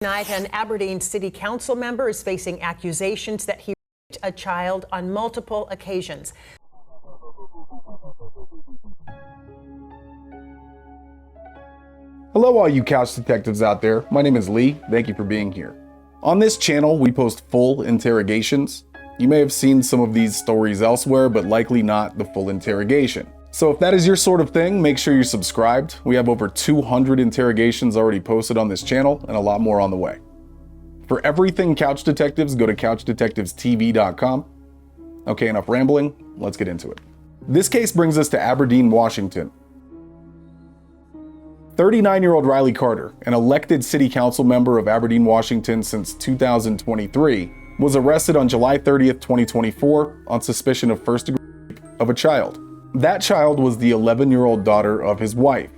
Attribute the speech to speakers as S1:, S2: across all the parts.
S1: Tonight, an Aberdeen City Council member is facing accusations that he raped a child on multiple occasions.
S2: Hello all you couch detectives out there, my name is Lee, thank you for being here. On this channel we post full interrogations. You may have seen some of these stories elsewhere, but likely not the full interrogation. So if that is your sort of thing, make sure you're subscribed. We have over 200 interrogations already posted on this channel and a lot more on the way. For everything Couch Detectives, go to couchdetectivestv.com. Okay, enough rambling, let's get into it. This case brings us to Aberdeen, Washington. 39-year-old Riley Carter, an elected city council member of Aberdeen, Washington since 2023, was arrested on July 30th, 2024 on suspicion of first-degree rape of a child. That child was the 11-year-old daughter of his wife.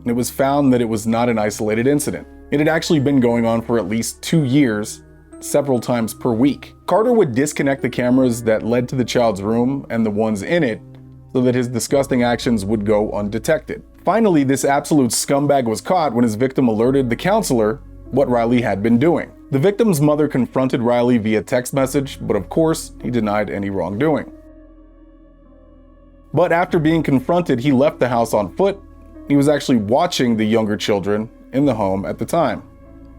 S2: It was found that it was not an isolated incident. It had actually been going on for at least 2 years, several times per week. Carter would disconnect the cameras that led to the child's room and the ones in it so that his disgusting actions would go undetected. Finally, this absolute scumbag was caught when his victim alerted the counselor what Riley had been doing. The victim's mother confronted Riley via text message, but of course, he denied any wrongdoing. But after being confronted, he left the house on foot. He was actually watching the younger children in the home at the time.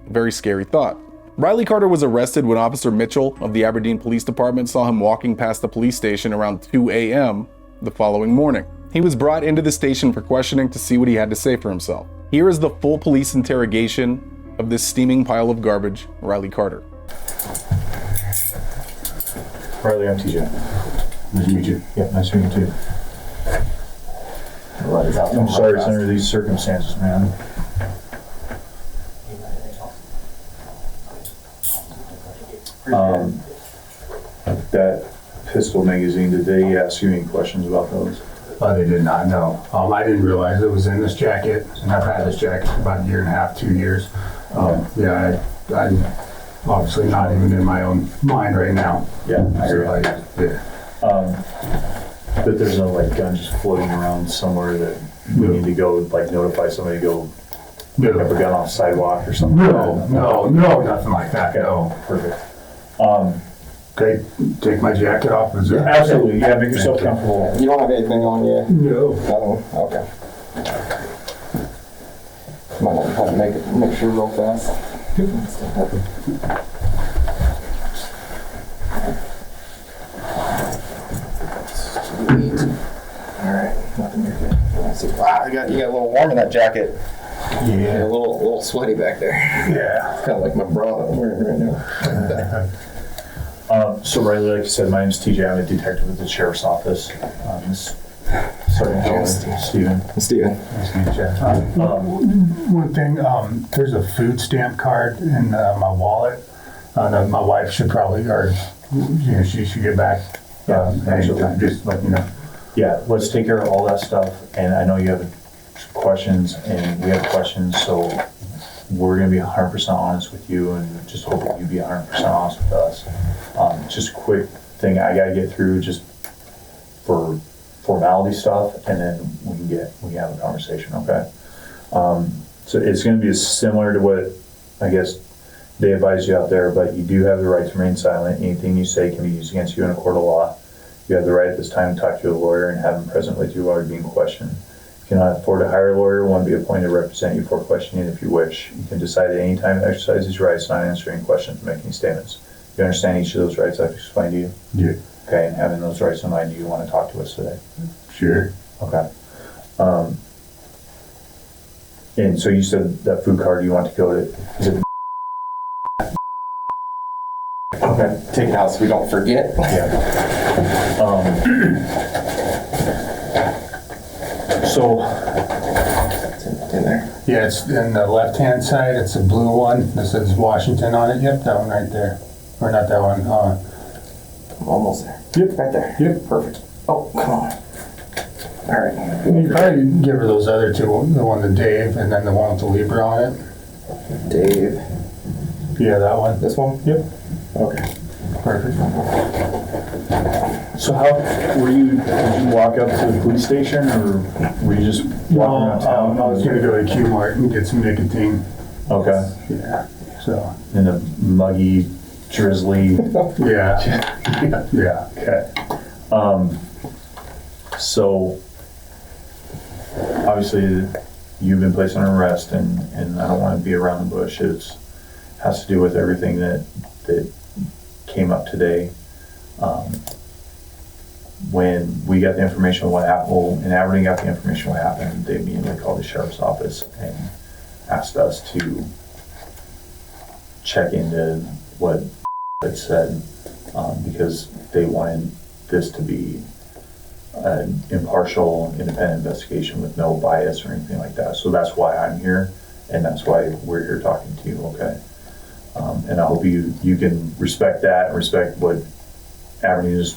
S2: A very scary thought. Riley Carter was arrested when Officer Mitchell of the Aberdeen Police Department saw him walking past the police station around 2 a.m. the following morning. He was brought into the station for questioning to see what he had to say for himself. Here is the full police interrogation of this steaming pile of garbage, Riley Carter.
S3: Riley, I'm TJ. Nice to meet you. Yeah, nice to meet you too. I'm sorry it's under these circumstances, man. That pistol magazine, did they ask you any questions about those?
S4: They did not, no. I didn't realize it was in this jacket, and I've had this jacket for about 1.5 years, 2 years. Yeah, I'm obviously not even in my own mind right now.
S3: Yeah, I hear you.
S4: Yeah.
S3: But there's no like gun just floating around somewhere that we need to go like notify somebody to go pick up a gun off the sidewalk or something?
S4: No, nothing like that, no.
S3: Perfect.
S4: Okay, take my jacket off. Is there?
S3: Absolutely, yeah, make yourself comfortable.
S5: You don't have anything on you?
S4: No.
S5: No? Okay. Might have to make sure real fast. Sweet. Alright, nothing here. Wow, you got a little warm in that jacket.
S4: Yeah.
S5: You're a little sweaty back there.
S4: Yeah.
S5: It's kind of like my bra that I'm wearing right now.
S3: So Riley, like you said, my name's TJ. I'm a detective at the sheriff's office. Steven.
S5: Steven.
S3: Nice to meet you.
S4: One thing, there's a food stamp card in my wallet. My wife should probably, or she should get back.
S3: Absolutely.
S4: Just let you know.
S3: Yeah, let's take care of all that stuff. And I know you have questions, and we have questions, so we're going to be 100% honest with you, and just hope that you be 100% honest with us. Just a quick thing I got to get through, just for formality stuff, and then we can have a conversation. Okay. So it's going to be similar to what I guess they advise you out there, but you do have the right to remain silent. Anything you say can be used against you in a court of law. You have the right at this time to talk to a lawyer and have him present with you while you're being questioned. You cannot afford to hire a lawyer, one be appointed to represent you for questioning if you wish. You can decide at any time to exercise these rights, not answering questions or making statements. You understand each of those rights I've explained to you?
S4: Yeah.
S3: Okay, and having those rights in mind, do you want to talk to us today?
S4: Sure.
S3: Okay. And so you said that food card you want to go to, is it?
S5: Okay, take it out so we don't forget.
S3: Yeah. So
S5: It's in there.
S4: Yeah, it's in the left-hand side. It's a blue one that says Washington on it. Yep, that one right there. Or not that one.
S5: I'm almost there.
S4: Yep.
S5: Right there.
S4: Yep.
S5: Perfect. Oh, come on. All right.
S4: You probably give her those other two, the one to Dave and then the one with the Libra on it.
S5: Dave.
S4: Yeah, that one.
S5: This one?
S4: Yep.
S5: Okay.
S4: Perfect.
S3: So how were you? Did you walk up to the police station, or were you just walking around town?
S4: I was gonna go to Q-Mart and get some nicotine.
S3: Okay.
S4: Yeah. So,
S3: In a muggy, drizzly.
S4: yeah, yeah.
S3: Okay. So obviously you've been placed on arrest, and I don't want to be around the bush. It has to do with everything that came up today. When we got the information what happened, well, in Aberdeen got the information what happened, they immediately called the sheriff's office and asked us to check into what it said, because they wanted this to be an impartial, independent investigation with no bias or anything like that. So that's why I'm here, and that's why we're here talking to you, okay? And I hope you can respect that and respect what Aberdeen just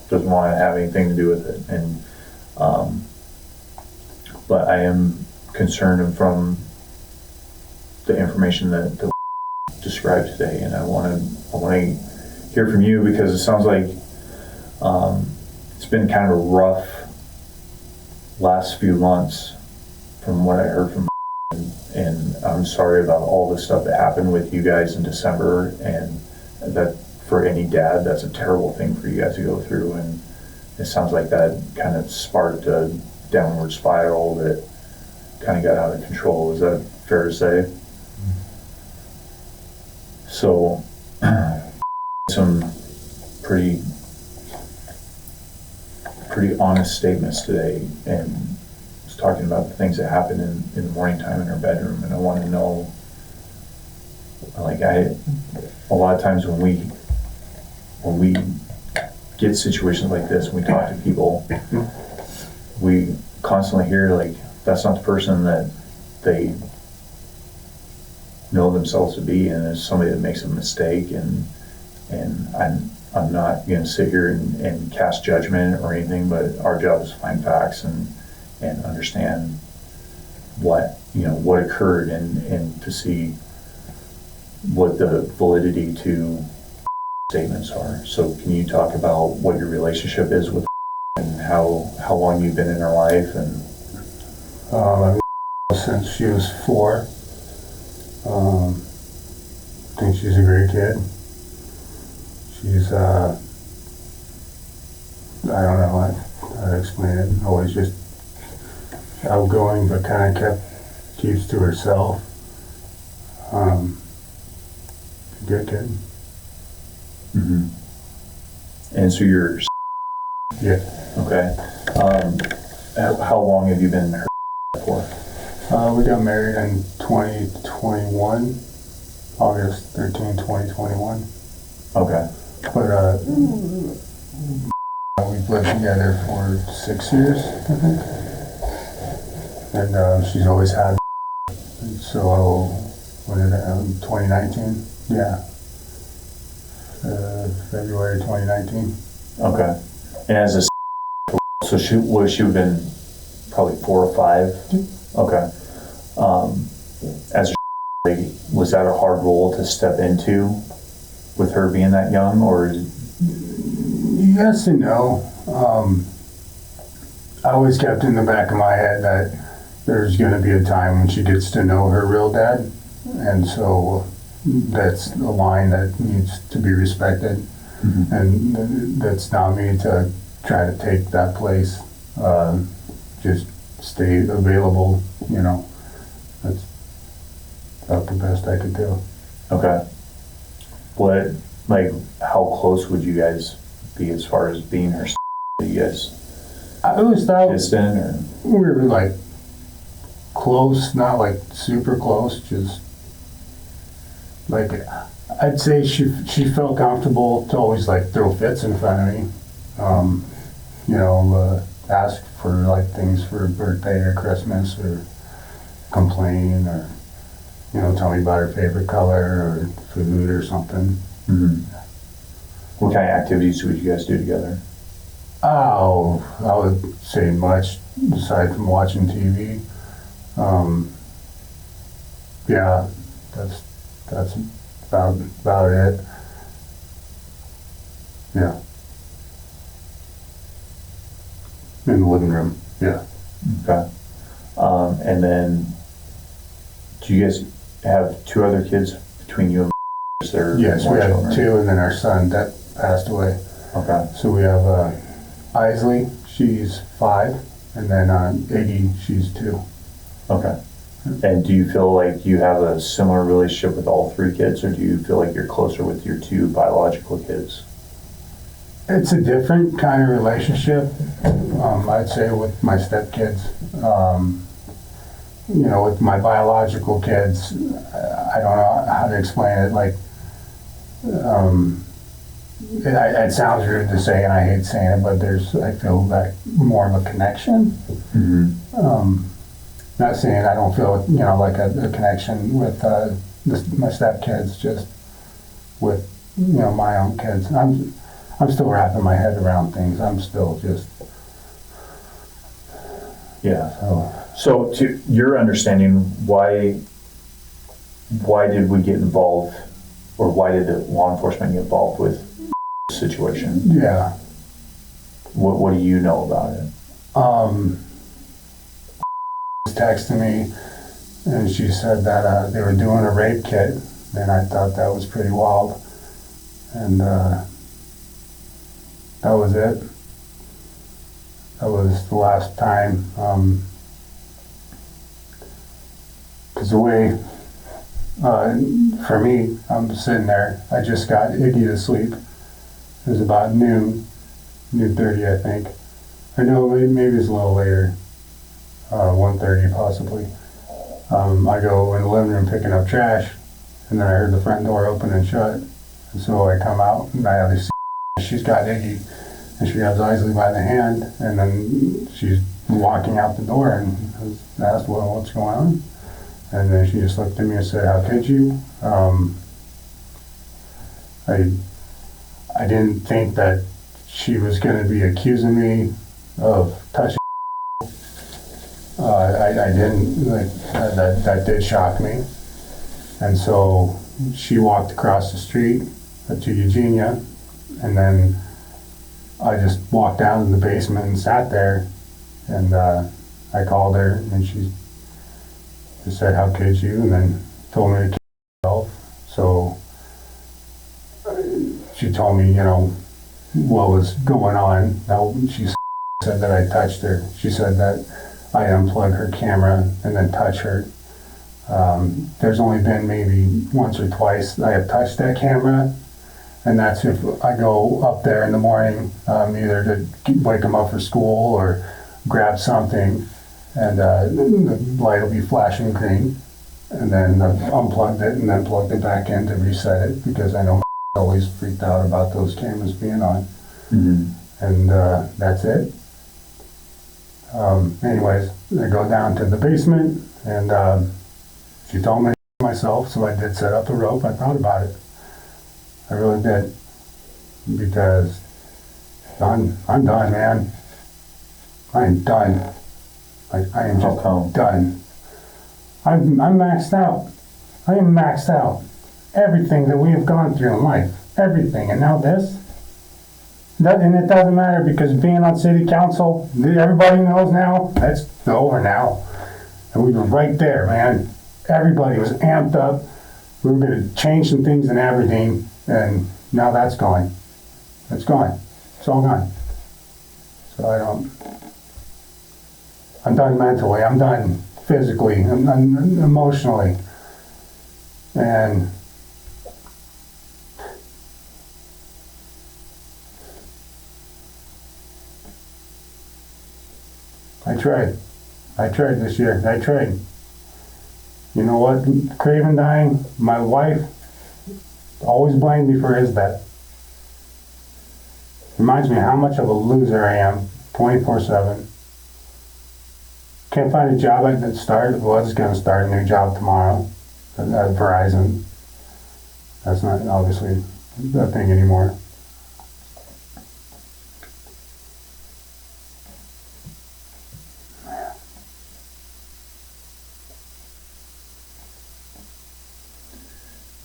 S3: doesn't want to have anything to do with it. And but I am concerned from the information that described today, and I want to hear from you, because it sounds like it's been kind of a rough last few months from what I heard from, and I'm sorry about all the stuff that happened with you guys in December, and that for any dad, that's a terrible thing for you guys to go through, and it sounds like that kind of sparked a downward spiral that kind of got out of control. Is that fair to say? So, some pretty honest statements today, and was talking about the things that happened in the morning time in her bedroom, and I want to know, like, a lot of times when we get situations like this, when we talk to people, we constantly hear, like, that's not the person that they know themselves to be, and it's somebody that makes a mistake, and I'm not going to sit here and cast judgment or anything, but our job is to find facts and understand what occurred, and to see what the validity to statements are. So can you talk about what your relationship is with, and how long you've been in her life? And
S4: Since she was 4. I think she's a great kid. She's, I don't know how to explain it. Always just outgoing, but kind of keeps to herself. Good kid.
S3: mm-hmm. And so you're,
S4: Yeah.
S3: okay. How long have you been her for?
S4: We got married in 2021, August 13, 2021.
S3: Okay.
S4: But we've lived together for 6 years, I think. And she's always had. So, when did it, 2019? Yeah. February 2019.
S3: Okay. And as a, so she have been probably 4 or 5? Okay. As a, was that a hard role to step into with her being that young, or?
S4: Yes and no. I always kept in the back of my head that there's going to be a time when she gets to know her real dad, and so that's a line that needs to be respected.
S3: Mm-hmm.
S4: And that's not me to try to take that place. Just stay available, That's about the best I could do.
S3: Okay. What, like, how close would you guys be as far as being her? You guys
S4: I always thought
S3: distant, or?
S4: we were like close, not like super close, just like I'd say she felt comfortable to always like throw fits in front of me. Ask for like things for her birthday or Christmas, or complain, or tell me about her favorite color or food or something.
S3: Mm-hmm. What kind of activities would you guys do together?
S4: Oh, I would say much aside from watching TV. Yeah, that's about it. Yeah. In the living room. Yeah.
S3: Okay. And then, do you guys have 2 other kids between you and is there
S4: Yes,
S3: more
S4: we have
S3: children?
S4: 2, and then our son that passed away.
S3: Okay.
S4: So we have Isley, she's 5, and then Iggy, she's 2.
S3: Okay. And do you feel like you have a similar relationship with all 3 kids, or do you feel like you're closer with your 2 biological kids?
S4: It's a different kind of relationship, I'd say, with my stepkids. You know, with my biological kids, I don't know how to explain it. Like, it sounds rude to say, and I hate saying it, but I feel like more of a connection.
S3: Mm-hmm.
S4: Not saying I don't feel, you know, like a connection with my stepkids, just with, you know, my own kids. I'm still wrapping my head around things. I'm still just,
S3: Yeah.
S4: oh,
S3: So to your understanding, why did we get involved, or why did the law enforcement get involved with the situation?
S4: yeah.
S3: What do you know about it?
S4: Was texting me, and she said that they were doing a rape kit, and I thought that was pretty wild. And that was it. That was the last time. Because the way, for me, I'm sitting there, I just got Iggy to sleep. It was about noon 30, I think. Or no, maybe it's a little later, 1:30 possibly. I go in the living room picking up trash, and then I heard the front door open and shut. And so I come out, and I obviously she's got Iggy, and she grabs Isley by the hand, and then she's walking out the door, and I asked, well, what's going on? And then she just looked at me and said, how could you? I didn't think that she was going to be accusing me of touching. I didn't, like, that did shock me. And so she walked across the street to Eugenia, and then I just walked down to the basement and sat there, and I called her, and she just said, how could you? And then told me to kill myself. So she told me, you know, what was going on. Now, she said that I touched her. She said that I unplugged her camera and then touched her. There's only been maybe once or twice I have touched that camera, and that's if I go up there in the morning, either to wake them up for school or grab something, and the light will be flashing green, and then I've unplugged it and then plugged it back in to reset it, because I know always freaked out about those cameras being on.
S3: Mm-hmm.
S4: And that's it. Anyways, I go down to the basement, and she told me myself, so I did set up a rope. I thought about it. I really did. Because I'm done, man. I am done. Like, I am
S3: How
S4: just
S3: come?
S4: done. I'm maxed out. I am maxed out. Everything that we have gone through in life. Everything. And now this? And it doesn't matter, because being on city council, everybody knows now, that's over now. And we were right there, man. Everybody was amped up. We were going to change some things in Aberdeen, and now that's gone. It's gone. It's all gone. So I'm done mentally. I'm done physically. I'm done emotionally. And I tried this year. I tried. You know what? Craven dying, my wife always blamed me for his death. Reminds me how much of a loser I am, 24/7. Can't find a job I didn't start. Was going to start a new job tomorrow at Verizon. That's not obviously a thing anymore.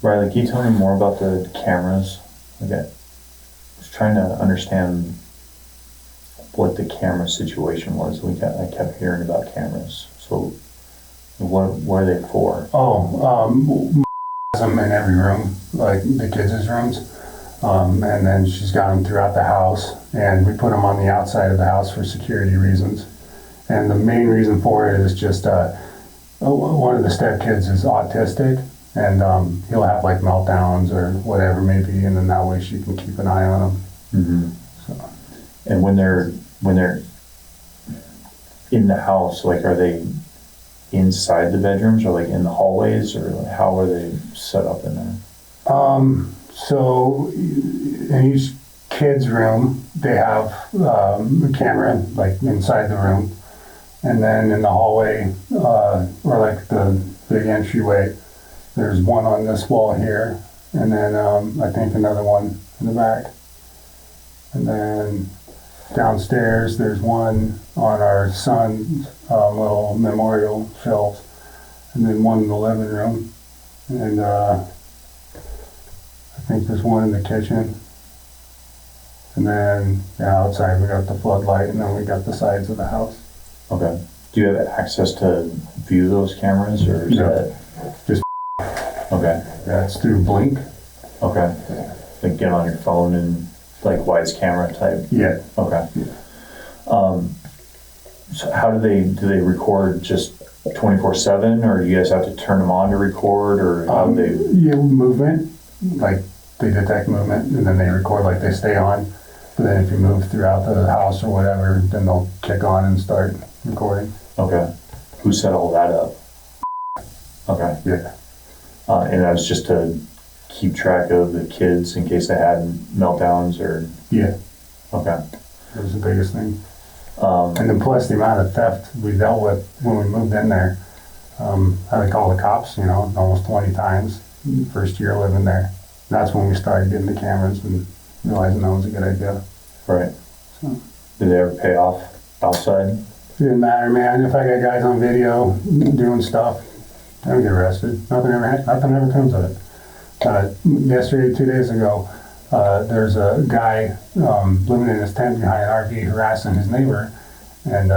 S3: Riley, can you tell me more about the cameras? Like, I was trying to understand what the camera situation was. I kept hearing about cameras. So what are they for?
S4: Oh, them in every room, like the kids' rooms. And then she's got them throughout the house, and we put them on the outside of the house for security reasons. And the main reason for it is just one of the stepkids is autistic, and he'll have like meltdowns or whatever maybe, and then that way she can keep an eye on him.
S3: Mm-hmm.
S4: So.
S3: And when they're in the house, like, are they inside the bedrooms or like in the hallways, or like, how are they set up in there?
S4: So in each kid's room, they have a camera like inside the room, and then in the hallway or like the big entryway, there's one on this wall here, and then I think another one in the back, and then downstairs there's one on our son's little memorial shelves, and then one in the living room, and I think there's one in the kitchen. And then outside we got the floodlight, and then we got the sides of the house.
S3: Okay. Do you have access to view those cameras, or is
S4: No.
S3: that
S4: Just
S3: okay?
S4: that's through Blink.
S3: Okay. Like get on your phone and like Wide's camera type.
S4: Yeah.
S3: Okay. So how do they record just 24/7, or do you guys have to turn them on to record, or how do they?
S4: Yeah, movement. Like they detect movement, and then they record like they stay on. But then if you move throughout the house or whatever, then they'll kick on and start recording.
S3: Okay. Who set all that up? Okay.
S4: Yeah.
S3: And that was just to keep track of the kids in case they had meltdowns, or
S4: Yeah.
S3: okay.
S4: That was the biggest thing. And then plus the amount of theft we dealt with when we moved in there. I had to call the cops, almost 20 times first year living there. That's when we started getting the cameras and realizing that was a good idea.
S3: Right.
S4: So.
S3: Did they ever pay off outside?
S4: Didn't matter, man. If I got guys on video doing stuff, I don't get arrested. Nothing ever comes of it. Yesterday, 2 days ago, there's a guy living in his tent behind an RV harassing his neighbor, and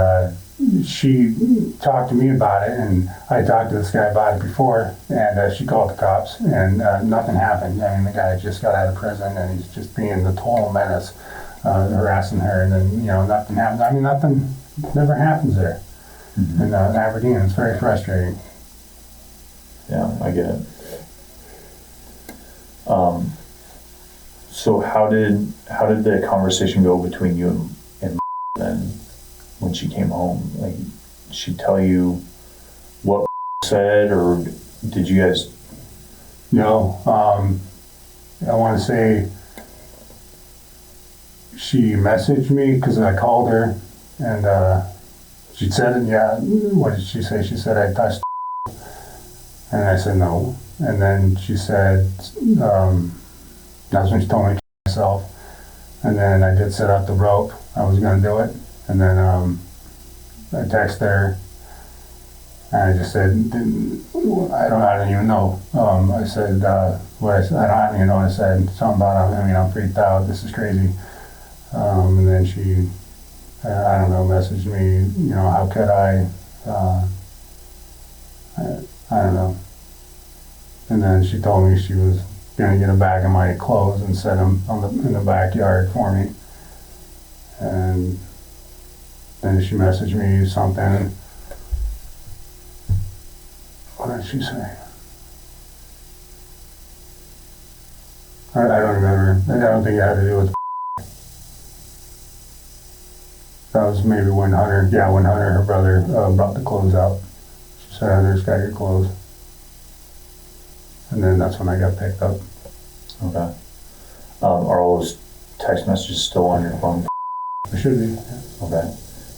S4: she talked to me about it, and I talked to this guy about it before, and she called the cops, and nothing happened. I mean, the guy just got out of prison, and he's just being the total menace, harassing her, and then, nothing happened. I mean, nothing never happens there in Aberdeen. It's very frustrating.
S3: Yeah, I get it. So how did the conversation go between you and then when she came home? Like, did she tell you what said, or did you guys?
S4: No, I want to say she messaged me because I called her, and she said, yeah, what did she say? She said I touched, and I said no. And then she said, that's when she told me to kill myself. And then I did set up the rope. I was going to do it. And then I texted her, and I just said, I don't even know. I said, what I said, I don't even know what I said. Something about, I'm freaked out. This is crazy. And then she, I don't know, messaged me, how could I don't know. And then she told me she was going to get a bag of my clothes and set them in the backyard for me. And then she messaged me something. What did she say? I don't remember. I don't think it had to do with. That was maybe when Hunter, her brother, brought the clothes out. She said, Hunter's got your clothes. And then that's when I got picked up.
S3: Okay. Are all those text messages still on your phone?
S4: It should be.
S3: Okay.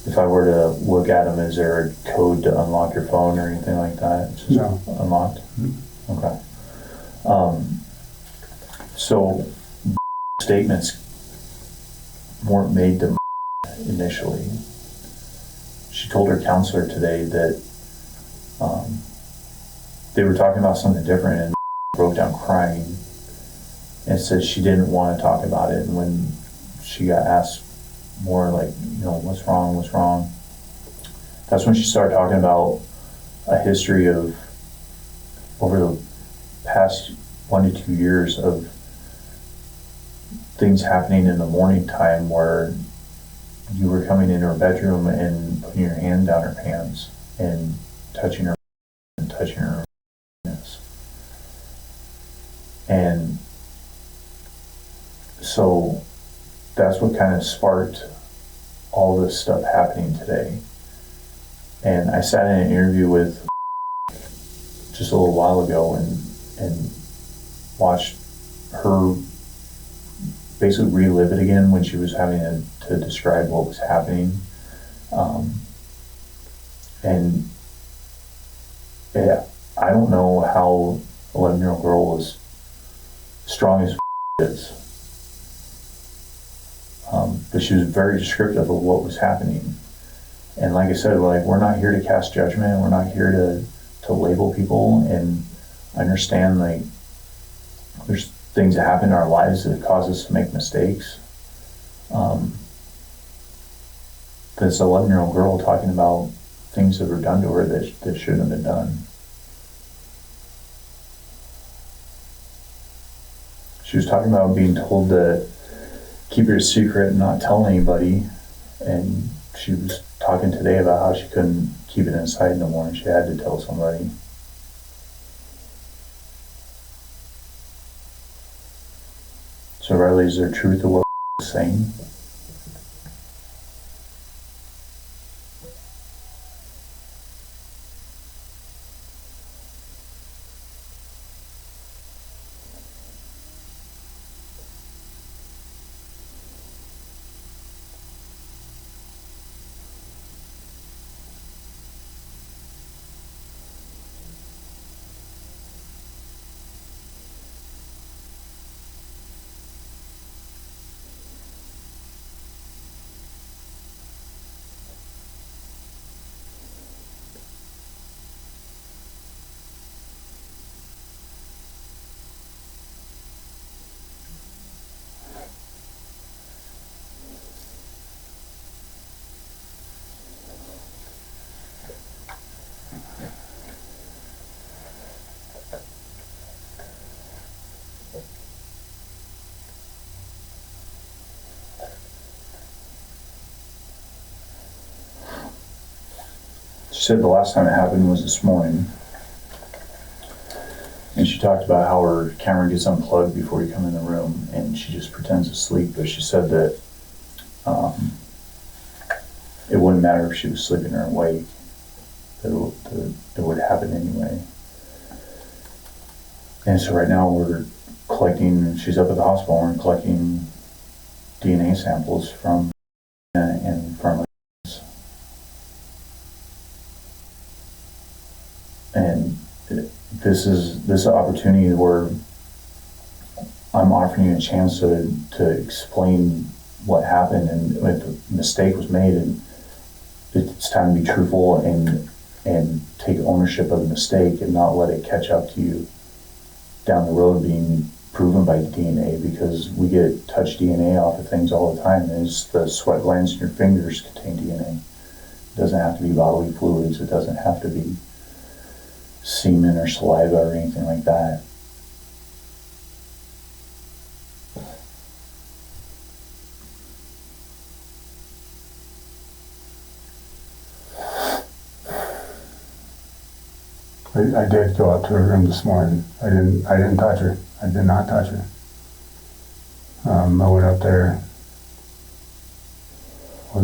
S3: If I were to look at them, is there a code to unlock your phone or anything like that? It's just
S4: No.
S3: unlocked?
S4: Mm-hmm.
S3: Okay. So statements weren't made to initially. She told her counselor today that they were talking about something different, and broke down crying and said she didn't want to talk about it. And when she got asked more, like, what's wrong, that's when she started talking about a history of over the past 1 to 2 years of things happening in the morning time where you were coming into her bedroom and putting your hand down her pants and touching her and touching her penis. And so that's what kind of sparked all this stuff happening today. And I sat in an interview with just a little while ago and watched her basically relive it again when she was having to describe what was happening. And yeah, I don't know how 11-year-old girl is strong as is. But she was very descriptive of what was happening. And like I said, we're not here to cast judgment. We're not here to label people. And I understand there's things that happen in our lives that cause us to make mistakes. But it's an 11-year-old girl talking about things that were done to her that shouldn't have been done. She was talking about being told to keep it a secret and not tell anybody. And she was talking today about how she couldn't keep it inside no more and she had to tell somebody. So Riley, is there truth to what was saying? She said the last time it happened was this morning. And she talked about how her camera gets unplugged before you come in the room and she just pretends to sleep. But she said that it wouldn't matter if she was sleeping or awake, that it would happen anyway. And so right now we're collecting, she's up at the hospital and we're collecting DNA samples from and from us. And this is an opportunity where I'm offering you a chance to explain what happened and if a mistake was made, and it's time to be truthful and take ownership of the mistake and not let it catch up to you down the road being proven by DNA, because we get touch DNA off of things all the time. And it's the sweat glands in your fingers contain DNA. It doesn't have to be bodily fluids. It doesn't have to be semen or saliva or anything like that.
S4: I did go up to her room this morning. I didn't touch her. I did not touch her. I went up there. I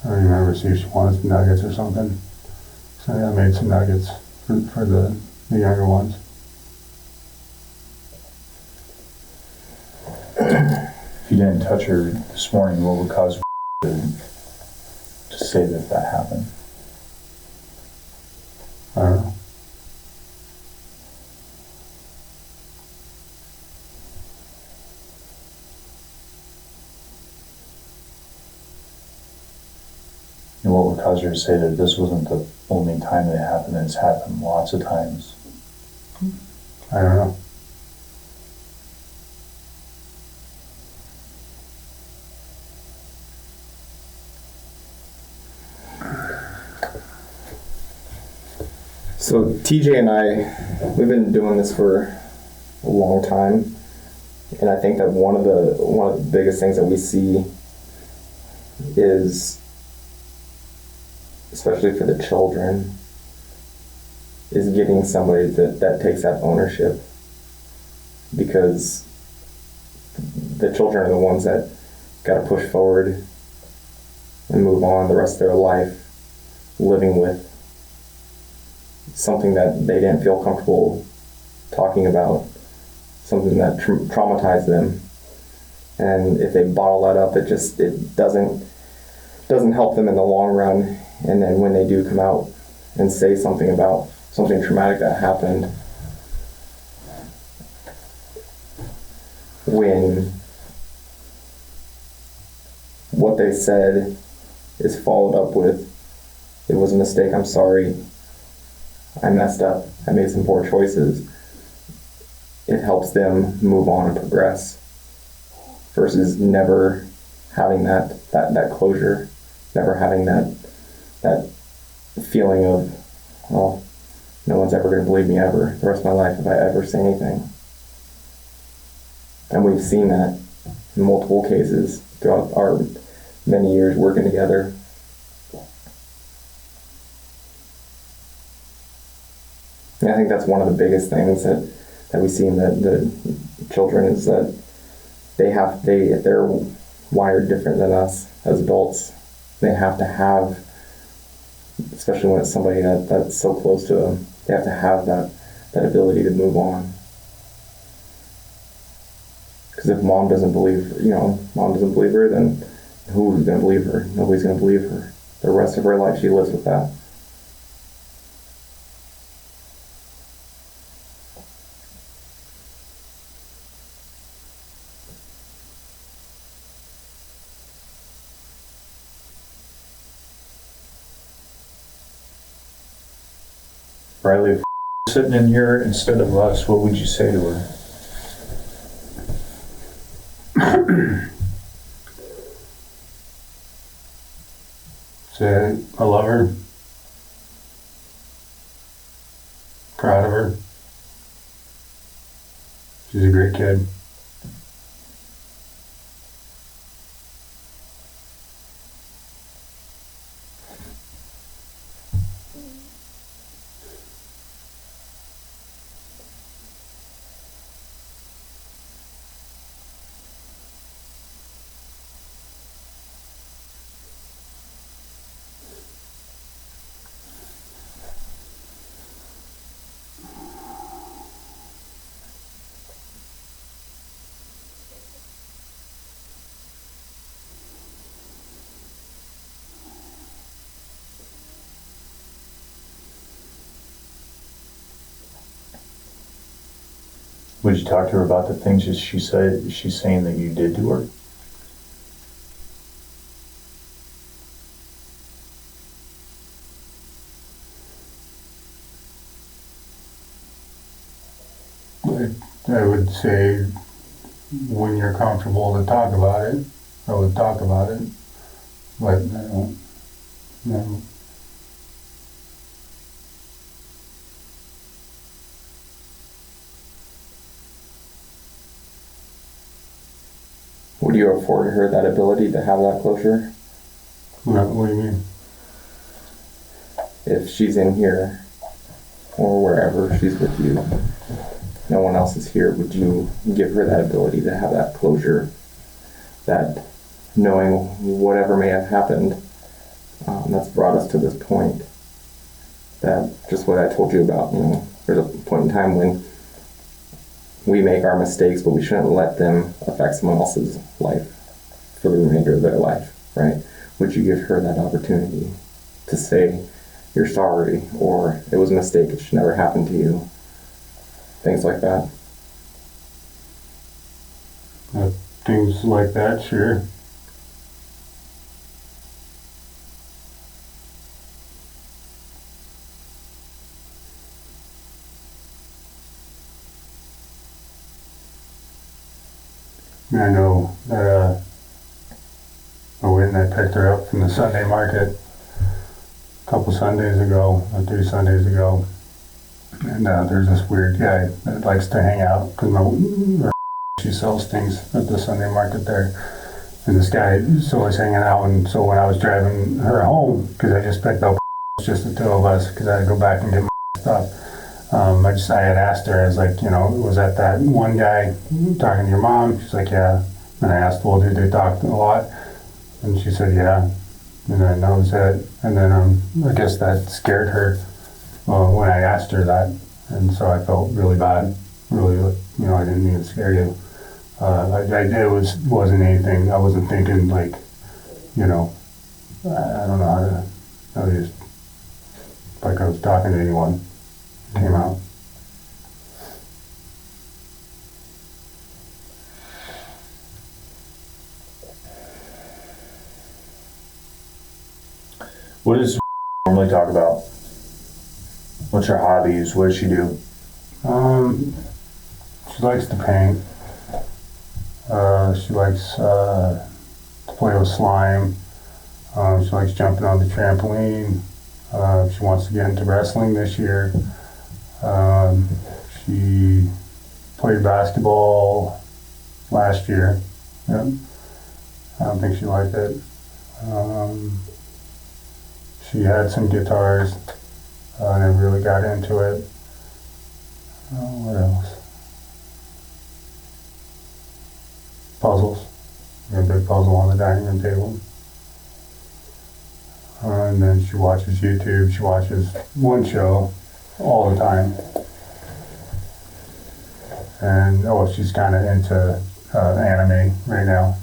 S4: don't remember, see if she wanted some nuggets or something. So I made some nuggets for the younger ones.
S3: If you didn't touch her this morning, what would cause to say that happened?
S4: I don't know.
S3: And what would cause her to say that this wasn't the only time that it happened, it's happened lots of times?
S4: I don't know.
S5: So So TJ and I, we've been doing this for a long time, and I think that one of the biggest things that we see is, especially for the children, is getting somebody that takes that ownership, because the children are the ones that got to push forward and move on the rest of their life living with something that they didn't feel comfortable talking about, something that traumatized them. And if they bottle that up, it doesn't help them in the long run. And then when they do come out and say something about something traumatic that happened, when what they said is followed up with, "It was a mistake, I'm sorry, I messed up, I made some poor choices," it helps them move on and progress, versus never having that closure, never having that feeling of, well, no one's ever going to believe me ever, the rest of my life, if I ever say anything. And we've seen that in multiple cases throughout our many years working together. And I think that's one of the biggest things that we see in the children, is that they're wired different than us as adults. They have to have, especially when it's somebody that's so close to them, they have to have that ability to move on. Because if mom doesn't believe her, then who's going to believe her? Nobody's going to believe her. The rest of her life she lives with that.
S3: Riley, if sitting in here instead of us, what would you say to her?
S4: Say I love her, proud of her. She's a great kid.
S3: Would you talk to her about the things that she's saying that you did to her?
S4: I would say, when you're comfortable to talk about it, I would talk about it. But I don't, no.
S5: Would you afford her that ability to have that closure?
S4: What do you mean?
S5: If she's in here, or wherever she's with you, no one else is here, would you give her that ability to have that closure, that knowing whatever may have happened that's brought us to this point, that just what I told you about, there's a point in time when we make our mistakes, but we shouldn't let them affect someone else's life for the remainder of their life, right? Would you give her that opportunity to say, you're sorry, or it was a mistake, it should never happen to you? Things like that.
S4: Things like that, sure. I know that I went and I picked her up from the Sunday market a couple Sundays ago, or 3 Sundays ago, And there's this weird guy that likes to hang out because she sells things at the Sunday market there. And this guy is always hanging out. And so when I was driving her home, because I just picked up just the two of us, because I had to go back and get my stuff. I had asked her, I was like, was that one guy talking to your mom? She's like, yeah. And I asked, well, did they talk a lot? And she said, yeah. And then that was it. And then I guess that scared her when I asked her that. And so I felt really bad. Really, I didn't mean to scare you. Wasn't anything. I wasn't thinking like, I don't know how to just, like I was talking to anyone. Came out.
S3: What does normally talk about? What's her hobbies? What does she do?
S4: She likes to paint. She likes to play with slime. She likes jumping on the trampoline. She wants to get into wrestling this year. She played basketball last year. Yep. I don't think she liked it. She had some guitars. Never really got into it. What else? Puzzles. We have a big puzzle on the dining room table. And then she watches YouTube. She watches one show all the time. And she's kind of into anime right now.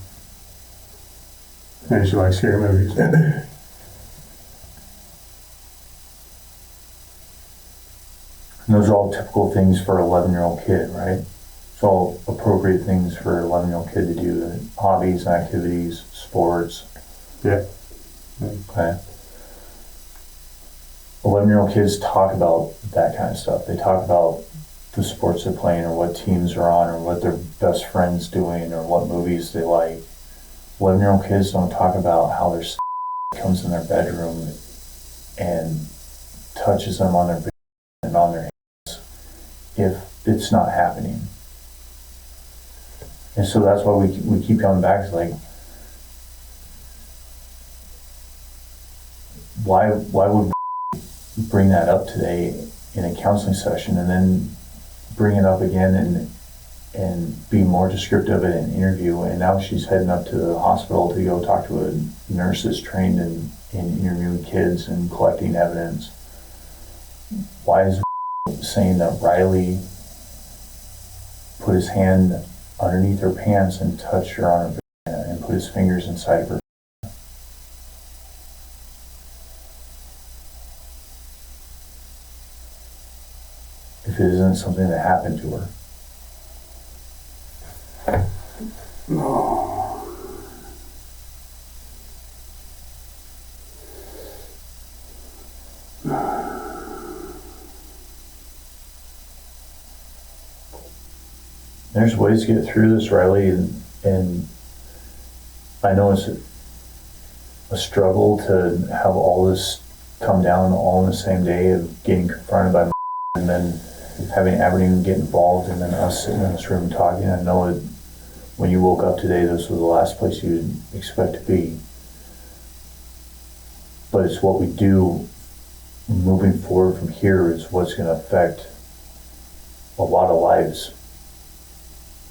S4: And she likes scary movies.
S3: And those are all typical things for an 11-year-old kid, right? It's all appropriate things for an 11-year-old kid to do. Hobbies, activities, sports.
S4: Yeah.
S3: Okay. 11-year-old kids talk about that kind of stuff. They talk about the sports they're playing or what teams are on or what their best friend's doing or what movies they like. 11-year-old kids don't talk about how their comes in their bedroom and touches them on their bed and on their hands if it's not happening. And so that's why we keep coming back to like, why would we bring that up today in a counseling session and then bring it up again and be more descriptive in an interview? And now she's heading up to the hospital to go talk to a nurse that's trained in interviewing kids and collecting evidence. Why is saying that Riley put his hand underneath her pants and touched her on her vagina and put his fingers inside of her? If it isn't something that happened to her.
S4: No.
S3: There's ways to get through this, Riley, and I know it's a struggle to have all this come down all in the same day of getting confronted by and then having Aberdeen get involved and then us sitting in this room talking. I know it, when you woke up today, this was the last place you'd expect to be. But it's what we do moving forward from here is what's going to affect a lot of lives.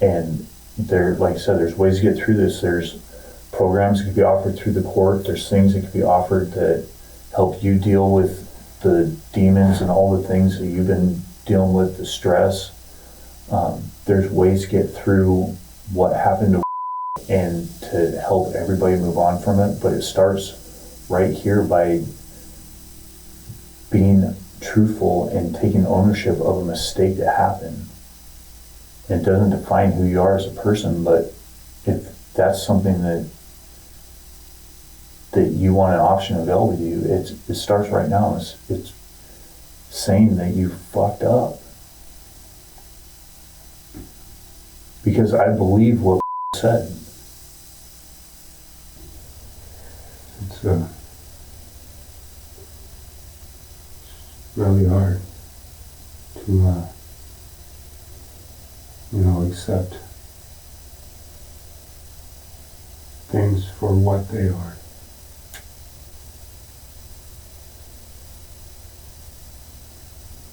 S3: And there, like I said, there's ways to get through this. There's programs that can be offered through the court. There's things that can be offered that help you deal with the demons and all the things that you've been dealing with, the stress. There's ways to get through what happened to and to help everybody move on from it. But it starts right here by being truthful and taking ownership of a mistake that happened. It doesn't define who you are as a person, but if that's something that you want an option available to you, it starts right now. It's saying that you fucked up. Because I believe what said.
S4: It's really hard to, accept things for what they are.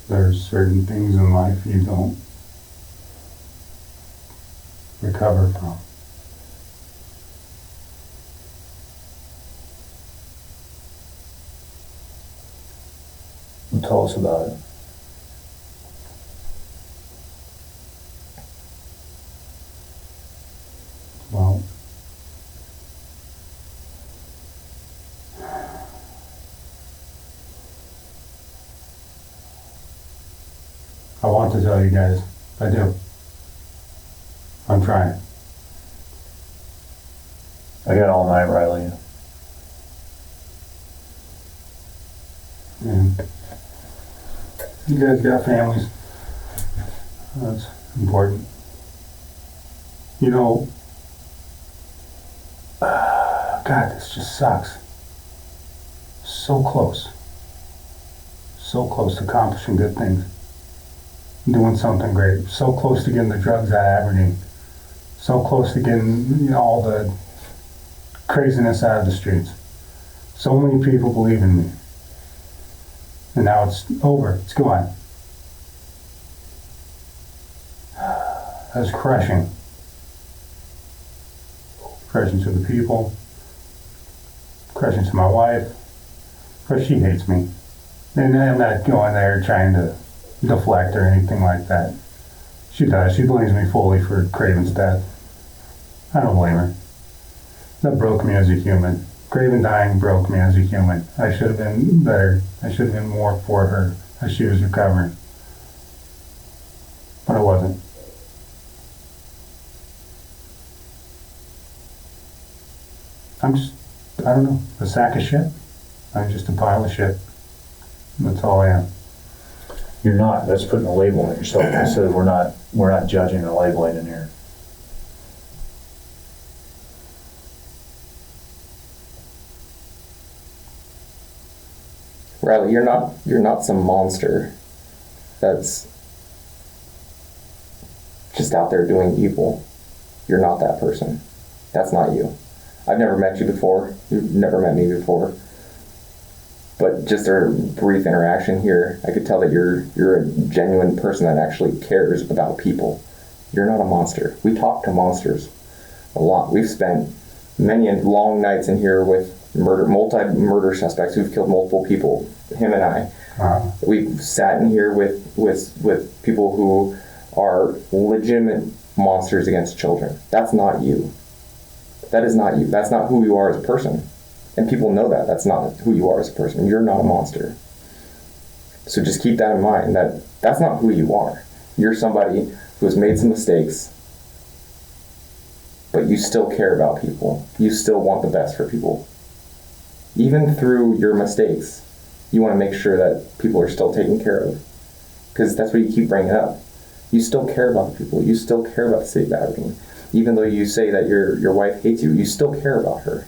S4: There's certain things in life you don't recover from.
S3: Tell us about it.
S4: Well, I want to tell you guys, I do. I'm trying.
S3: I got all night, Riley.
S4: And you guys got families. That's important. God, this just sucks. So close. So close to accomplishing good things. Doing something great. So close to getting the drugs out of Aberdeen. So close to getting all the craziness out of the streets. So many people believe in me. And now it's over. It's gone. That's crushing. Crushing to the people. Crushing to my wife. Because she hates me. And I'm not going there trying to deflect or anything like that. She does. She blames me fully for Craven's death. I don't blame her. That broke me as a human. Craven dying broke me as a human. I should have been better. I should have been more for her as she was recovering. But I wasn't. I'm just, I don't know, a sack of shit. I'm just a pile of shit. That's all I am.
S3: You're not. That's putting a label on yourself. I said we're not judging or labeling in here.
S5: Riley, you're not some monster that's just out there doing evil. You're not that person. That's not you. I've never met you before. You've never met me before. But just a brief interaction here, I could tell that you're a genuine person that actually cares about people. You're not a monster. We talk to monsters a lot. We've spent many long nights in here with multi-murder suspects who've killed multiple people. Him and I.
S4: Wow.
S5: We've sat in here with people who are legitimate monsters against children. That's not you. That is not you. That's not who you are as a person. And people know that. That's not who you are as a person. You're not a monster. So just keep that in mind, that that's not who you are. You're somebody who has made some mistakes, but you still care about people. You still want the best for people. Even through your mistakes, you want to make sure that people are still taken care of. Because that's what you keep bringing up. You still care about the people. You still care about the city of Aberdeen. Even though you say that your wife hates you, you still care about her.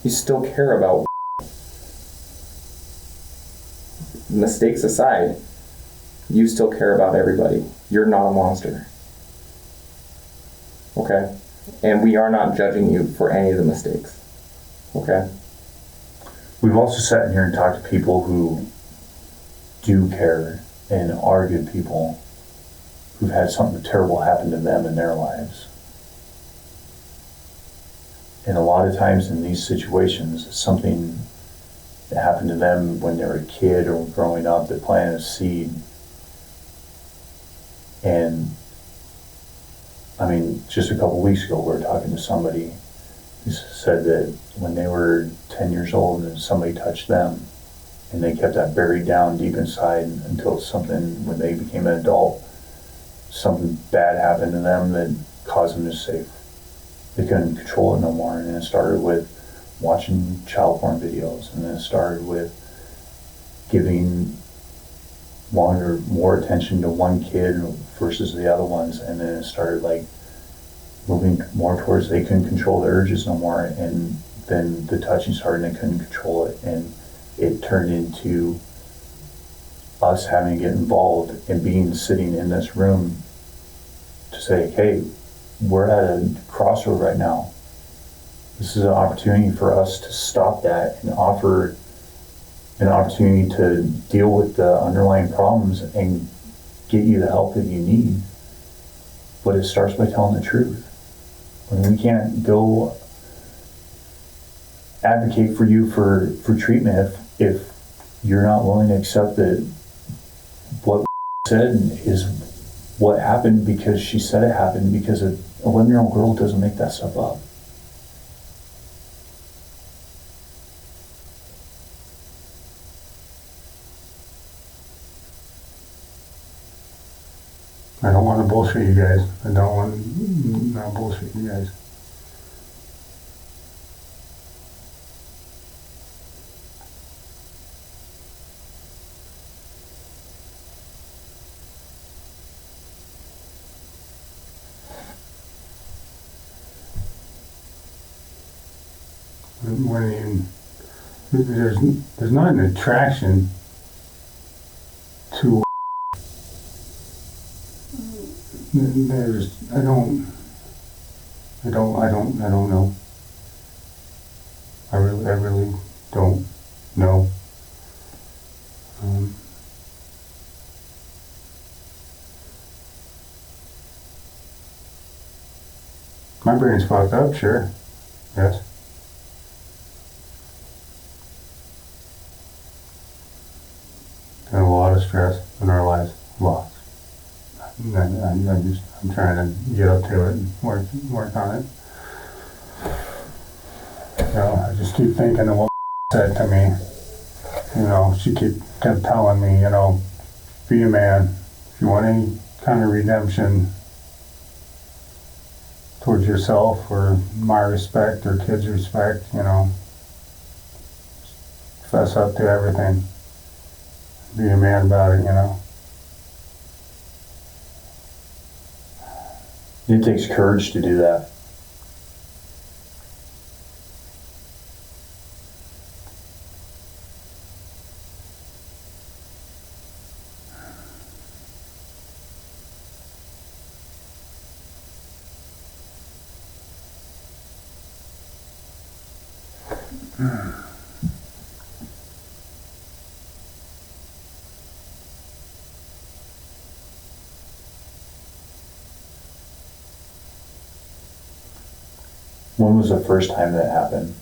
S5: You still care about mistakes aside, you still care about everybody. You're not a monster. Okay? And we are not judging you for any of the mistakes. Okay?
S3: We've also sat in here and talked to people who do care and are good people who've had something terrible happen to them in their lives. And a lot of times in these situations, something that happened to them when they were a kid or growing up that planted a seed. And I mean, just a couple weeks ago, we were talking to somebody who said that when they were 10 years old and somebody touched them, and they kept that buried down deep inside until something, when they became an adult, something bad happened to them that caused them to say they couldn't control it no more. And then it started with watching child porn videos, and then it started with giving more attention to one kid versus the other ones, and then it started like moving more towards they couldn't control their urges no more, and then the touching started and they couldn't control it, and it turned into us having to get involved and being sitting in this room to say, hey, we're at a crossroad right now. This is an opportunity for us to stop that and offer an opportunity to deal with the underlying problems and get you the help that you need. But it starts by telling the truth. When we can't go advocate for you for treatment if you're not willing to accept that what said is what happened because she said it happened, because an 11-year-old girl doesn't make that stuff up.
S4: I don't want to bullshit you guys. I don't want to not bullshit you guys. When there's not an attraction to I don't know. I really don't know. My brain's fucked up, sure. Yes. Got a lot of stress in our lives. Lots. I'm trying to get up to it and work on it. You know, I just keep thinking of what said to me. You know, she kept telling me, you know, be a man. If you want any kind of redemption towards yourself or my respect or kids' respect, you know, fess up to everything. Be a man about it, you know.
S3: It takes courage to do that. When was the first time that happened?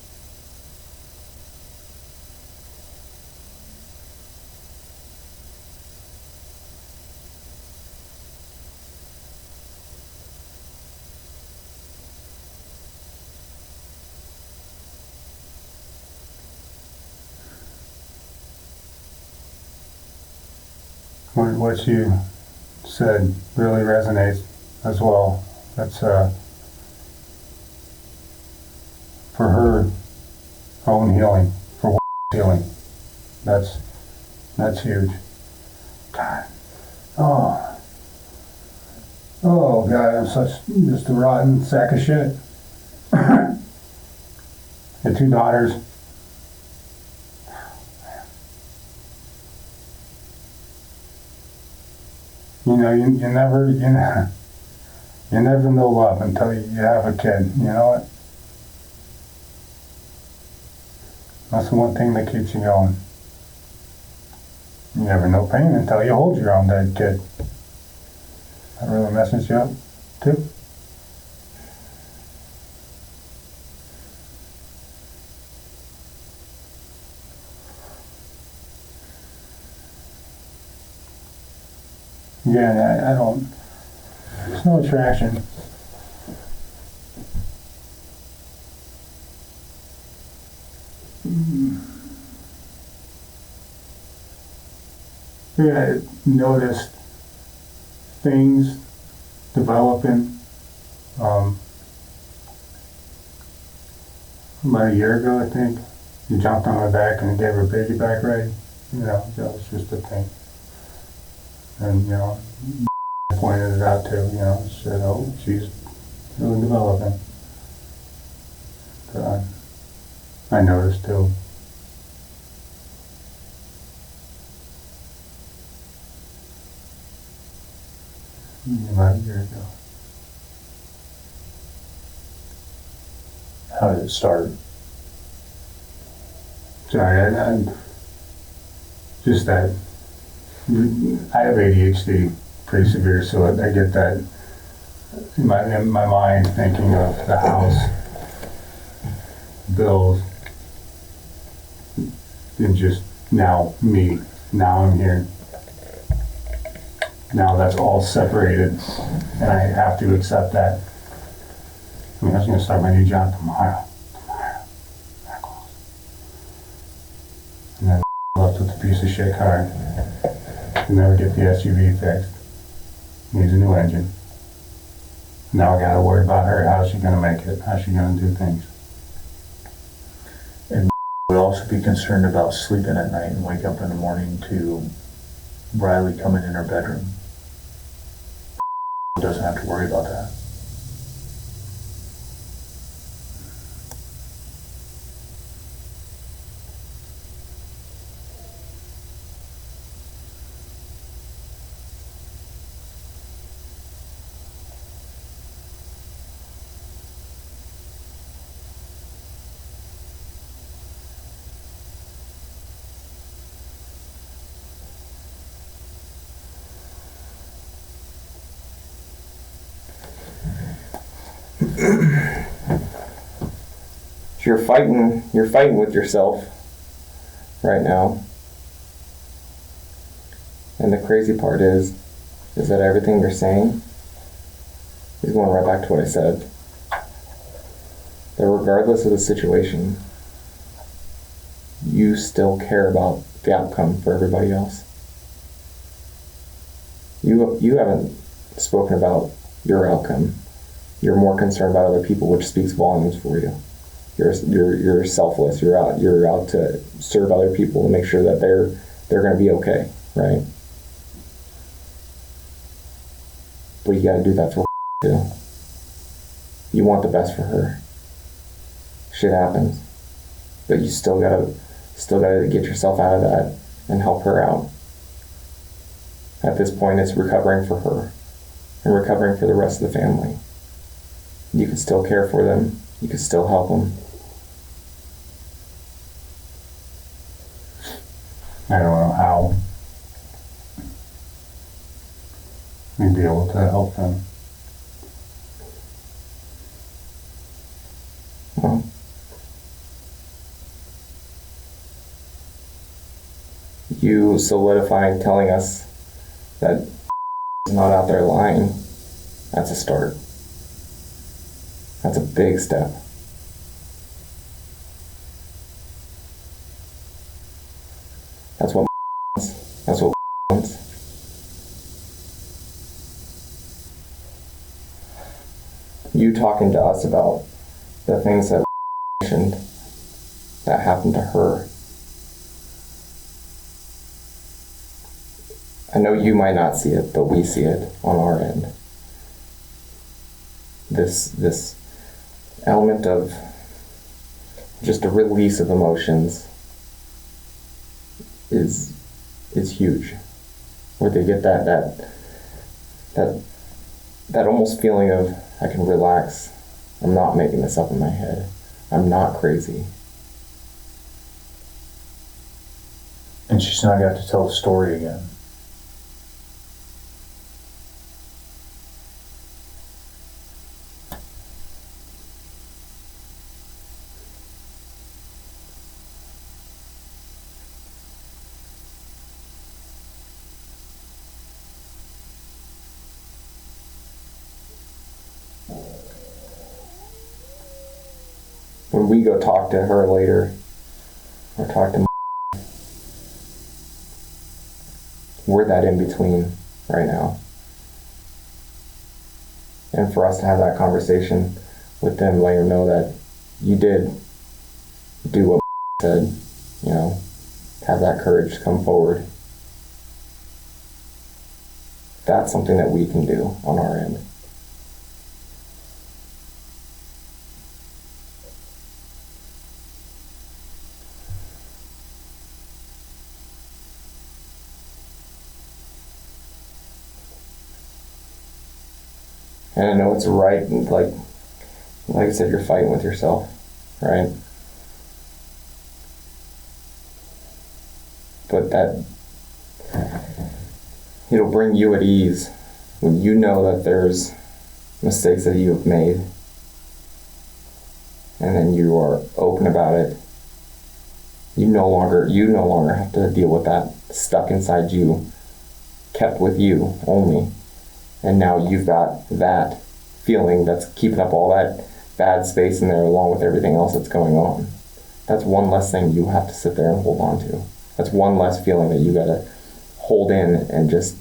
S4: What you said really resonates as well. That's for her own healing, for healing. That's huge. God. Oh God, I'm just a rotten sack of shit. The 2 daughters. You know, you never know love until you have a kid. You know what? That's the one thing that keeps you going. You never know pain until you hold your own dead kid. That really messes you up, too. Yeah, I don't, there's no attraction. Yeah, I noticed things developing about a year ago, I think. He jumped on my back and gave her a piggyback ride. You know, that was just a thing. And, you know, I pointed it out too, you know, said, oh, she's really developing. I noticed too. About a year ago.
S3: How did it start?
S4: Sorry, I'm just that I have ADHD pretty severe, so I get that in my mind thinking of the house, bills, and just now me. Now I'm here. Now that's all separated, and I have to accept that. I mean, I was going to start my new job tomorrow. That close. And then left with a piece of shit car. Can never get the SUV fixed. Needs a new engine. Now I gotta worry about her. How's she gonna make it? How's she gonna do things?
S3: And would also be concerned about sleeping at night and wake up in the morning to Riley coming in her bedroom. Doesn't have to worry about that.
S5: So you're fighting with yourself right now. And the crazy part is that everything you're saying is going right back to what I said. That regardless of the situation, you still care about the outcome for everybody else. You haven't spoken about your outcome. You're more concerned about other people, which speaks volumes for you. You're selfless. You're out to serve other people and make sure that they're going to be okay, right? But you got to do that for too. You want the best for her. Shit happens, but you still gotta get yourself out of that and help her out. At this point, it's recovering for her and recovering for the rest of the family. You can still care for them. You can still help them.
S4: I don't know how we'd be able to help them.
S5: Well, you solidifying telling us that is not out there lying, that's a start. That's a big step. That's what wants. That's what wants. You talking to us about the things that mentioned that happened to her. I know you might not see it, but we see it on our end. This element of just a release of emotions is huge. Where they get that almost feeling of, I can relax. I'm not making this up in my head. I'm not crazy.
S3: And she's not got to tell the story again.
S5: When we go talk to her later, or talk to we're that in between right now. And for us to have that conversation with them, let them know that you did do what said, have that courage to come forward. That's something that we can do on our end. And I know it's right, and like I said, you're fighting with yourself, right? But that, it'll bring you at ease when you know that there's mistakes that you have made, and then you are open about it. You no longer have to deal with that stuck inside you, kept with you only. And now you've got that feeling that's keeping up all that bad space in there along with everything else that's going on. That's one less thing you have to sit there and hold on to. That's one less feeling that you gotta hold in and just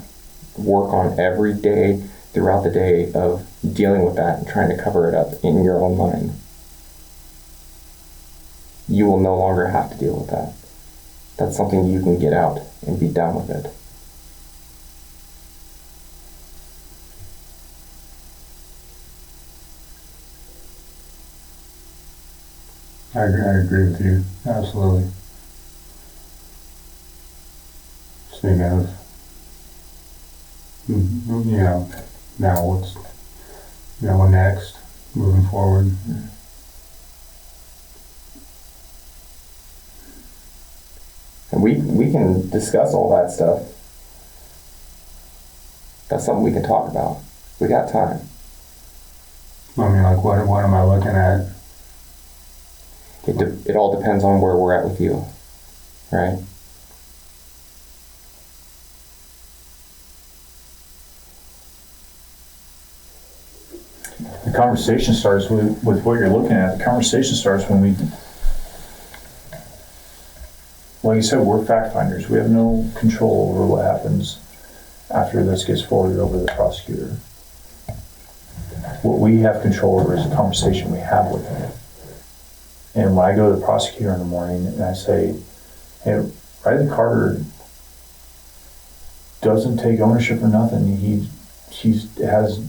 S5: work on every day throughout the day of dealing with that and trying to cover it up in your own mind. You will no longer have to deal with that. That's something you can get out and be done with it.
S4: I agree with you, absolutely. Speaking of, now what's, what next, moving forward.
S5: And we can discuss all that stuff. That's something we can talk about. We got time.
S4: I mean, like, what am I looking at?
S5: It all depends on where we're at with you, right?
S3: The conversation starts with what you're looking at. The conversation starts when we, like you said, we're fact finders. We have no control over what happens after this gets forwarded over to the prosecutor. What we have control over is the conversation we have with him. And when I go to the prosecutor in the morning and I say, hey, Riley Carter doesn't take ownership for nothing. He has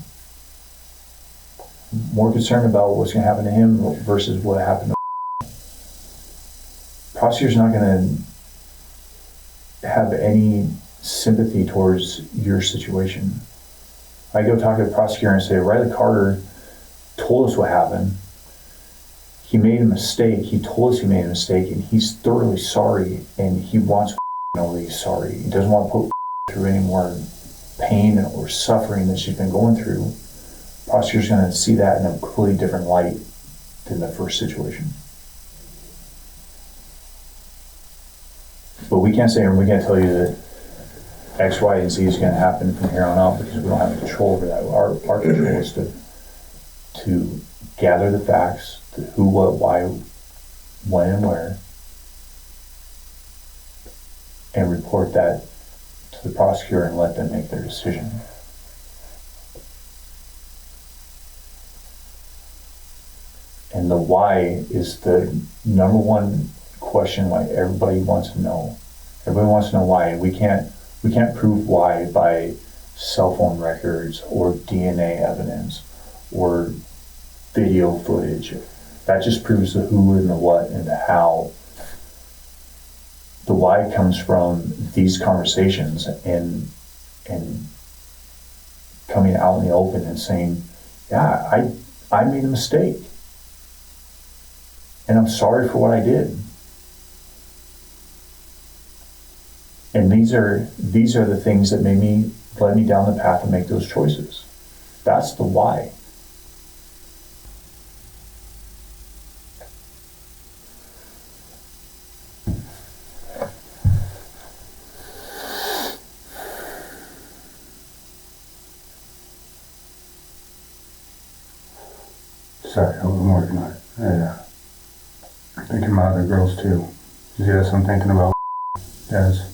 S3: more concern about what's going to happen to him versus what happened to prosecutor's not going to have any sympathy towards your situation. I go talk to the prosecutor and say, Riley Carter told us what happened. He made a mistake. He told us he made a mistake, and he's thoroughly sorry, and he wants to know that he's sorry. He doesn't want to put through any more pain or suffering that she's been going through. The prosecutor's going to see that in a completely different light than the first situation. But we can't say, and we can't tell you that X, Y, and Z is going to happen from here on out because we don't have control over that. Our control is to gather the facts, the who, what, why, when, and where, and report that to the prosecutor and let them make their decision. And the why is the number one question why everybody wants to know. Everybody wants to know why. We can't prove why by cell phone records or DNA evidence or video footage. That just proves the who and the what and the how. The why comes from these conversations and coming out in the open and saying, yeah, I made a mistake. And I'm sorry for what I did. And these are the things that led me down the path to make those choices. That's the why.
S4: Sorry, I'm working on it. I'm thinking about other girls too. Yes, I'm thinking about Des.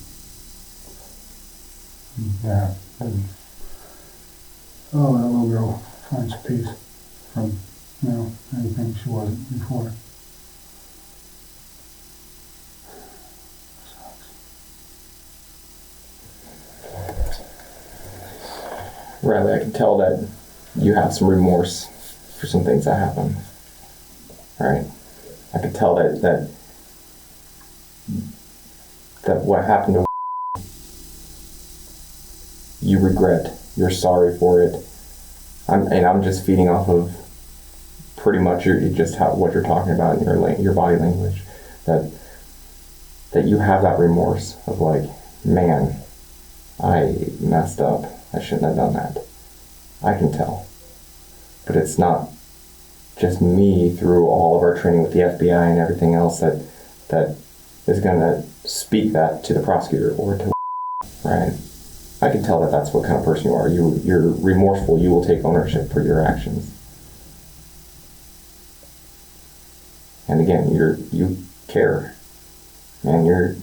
S4: Yeah. Oh, that little girl finds peace from, anything she wasn't before.
S5: Riley, I can tell that you have some remorse for some things that happened. Right? I could tell that what happened to you regret. You're sorry for it. I'm just feeding off of pretty much what you're talking about in your body language, that you have that remorse of like, man, I messed up. I shouldn't have done that. I can tell. But it's not just me through all of our training with the FBI and everything else that is going to speak that to the prosecutor or to, right? I can tell that that's what kind of person you are. You're remorseful. You will take ownership for your actions. And again, you care. Man, you're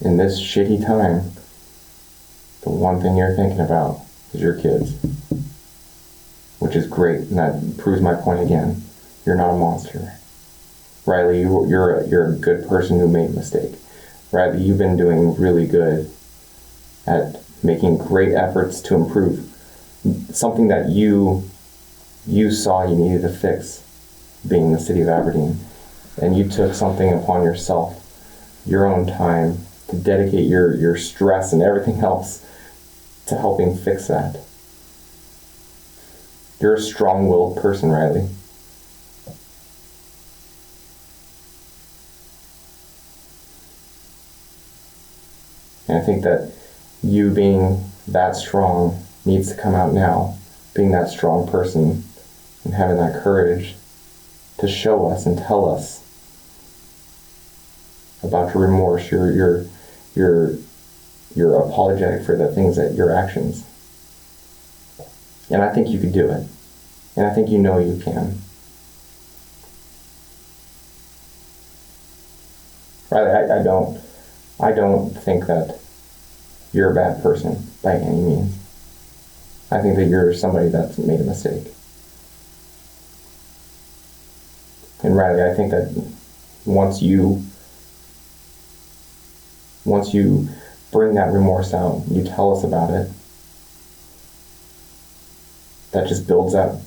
S5: in this shitty time, the one thing you're thinking about is your kids, which is great, and that proves my point again. You're not a monster. Riley, you're a good person who made a mistake. Riley, you've been doing really good at making great efforts to improve something that you saw you needed to fix, being in the city of Aberdeen, and you took something upon yourself, your own time, to dedicate your stress and everything else to helping fix that. You're a strong-willed person, Riley. And I think that you being that strong needs to come out now, being that strong person and having that courage to show us and tell us about your remorse, you're apologetic for the things that your actions. And I think you could do it. And I think you know you can. Riley, I don't think that you're a bad person by any means. I think that you're somebody that's made a mistake. And Riley, I think that once you bring that remorse out, you tell us about it, that just builds that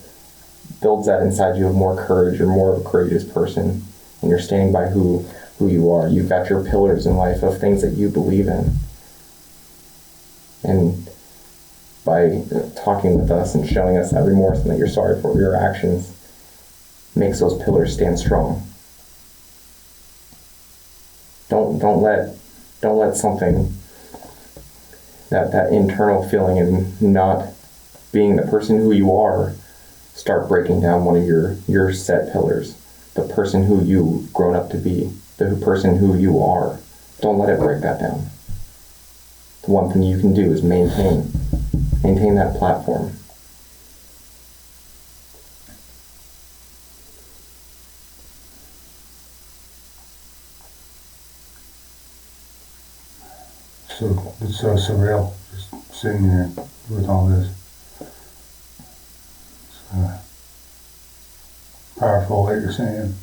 S5: inside you of more courage. You're more of a courageous person, and you're standing by who you are. You've got your pillars in life of things that you believe in. And by talking with us and showing us that remorse and that you're sorry for your actions makes those pillars stand strong. Don't let something, that internal feeling and not being the person who you are, start breaking down one of your set pillars, the person who you've grown up to be, the person who you are. Don't let it break that down. The one thing you can do is maintain that platform.
S4: So it's so surreal, just sitting here with all this. It's powerful what you're saying.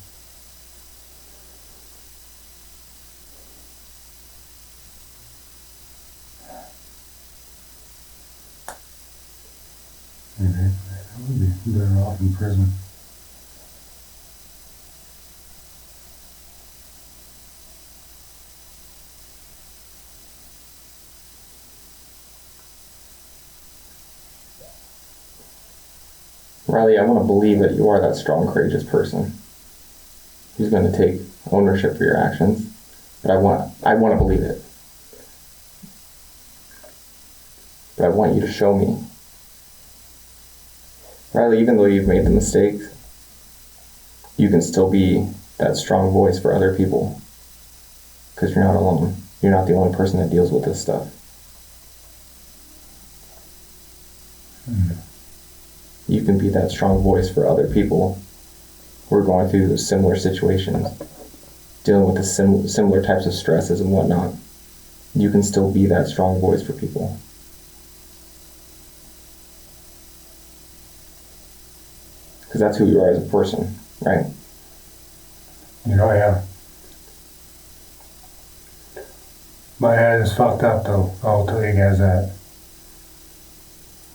S4: Maybe I would be better off in prison.
S5: Riley, I want to believe that you are that strong, courageous person who's going to take ownership for your actions, but I want to believe it. But I want you to show me. Riley, even though you've made the mistakes, you can still be that strong voice for other people, because you're not alone. You're not the only person that deals with this stuff. You can be that strong voice for other people who are going through similar situations, dealing with the similar types of stresses and whatnot. You can still be that strong voice for people. Because that's who you are as a person, right?
S4: You know, yeah. My head is fucked up though, I'll tell you guys that.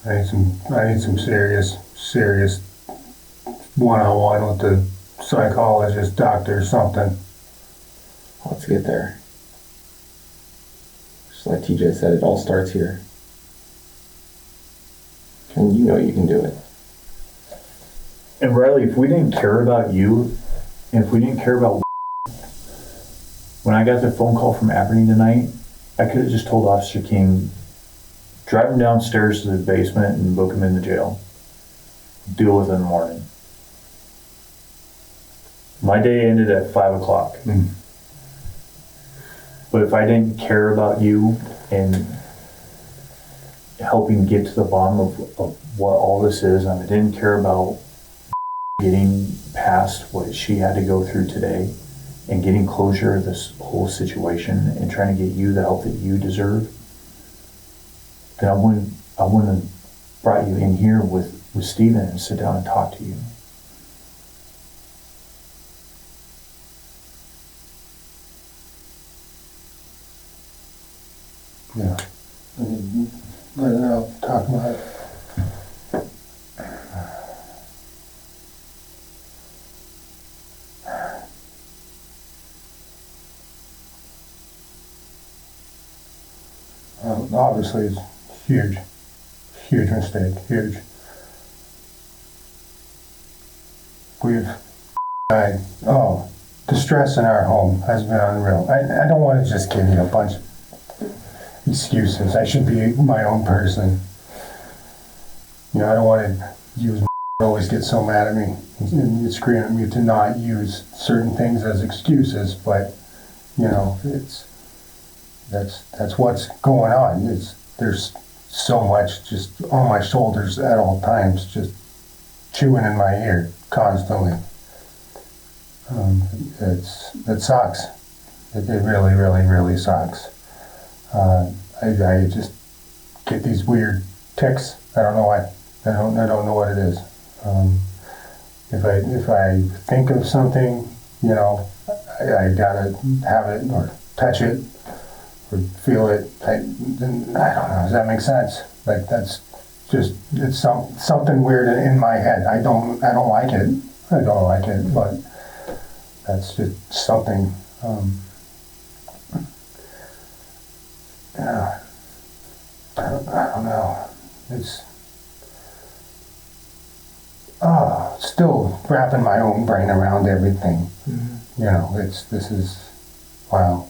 S4: I need some serious one-on-one with the psychologist, doctor, something.
S5: Let's get there. Just like TJ said, it all starts here. And you know you can do it.
S3: And Riley, if we didn't care about you, and if we didn't care about when I got the phone call from Aberdeen tonight, I could have just told Officer King, drive him downstairs to the basement and book him in the jail. Deal with it in the morning. My day ended at 5 o'clock. But if I didn't care about you and helping get to the bottom of what all this is, and I didn't care about getting past what she had to go through today and getting closure of this whole situation and trying to get you the help that you deserve, then I wouldn't have brought you in here with Steven and sit down and talk to you.
S4: Yeah. Let it out, talk about it. Obviously, it's huge mistake, huge. We've the stress in our home has been unreal. I don't want to just give you a bunch of excuses. I should be my own person. You know, I don't want to use always get so mad at me and scream at me to not use certain things as excuses, but you know, that's what's going on. There's so much just on my shoulders at all times, just chewing in my ear constantly. It sucks. It really, really, really sucks. I just get these weird tics. I don't know why. I don't know what it is. If I think of something, you know, I gotta have it or touch it or feel it. I don't know. Does that make sense? Like that's just it's something weird in my head. I don't like it. I don't like it, but that's just something. Yeah. I don't know. It's still wrapping my own brain around everything. Mm-hmm. You know, this is wow.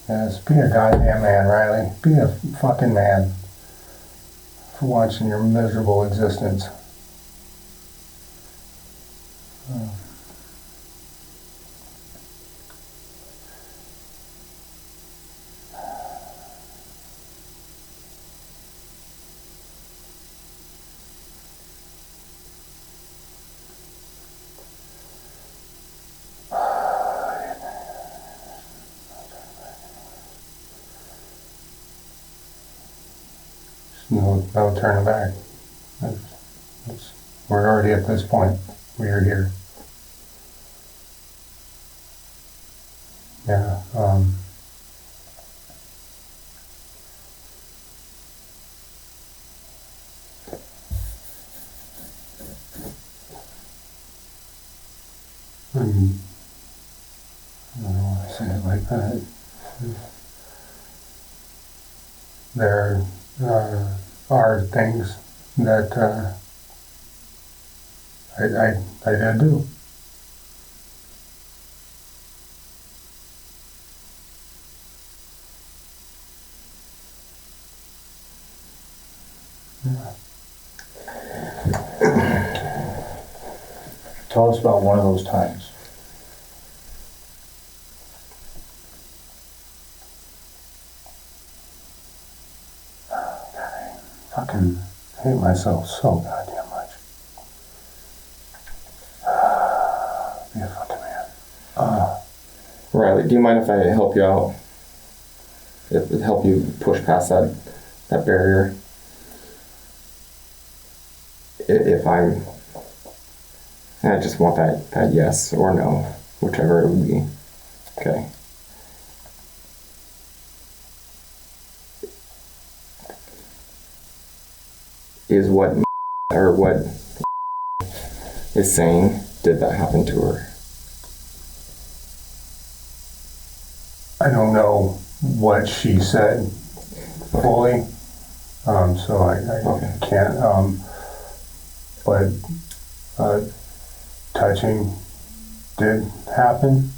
S4: Yes, be a goddamn man, Riley. Be a fucking man for watching your miserable existence. No turning back. We're already at this point. We are here. Yeah. I don't want to say it like that. There are things that I did do. Yeah.
S3: Tell us about one of those times.
S4: Fucking hate myself so goddamn much. Be a fucking man.
S5: Riley, do you mind if I help you out? Help you push past that barrier? If I'm... I just want that yes or no, whichever it would be. Okay. Is what is saying did that happen to her?
S4: I don't know what she said fully, so I
S5: Okay.
S4: can't, but touching did happen.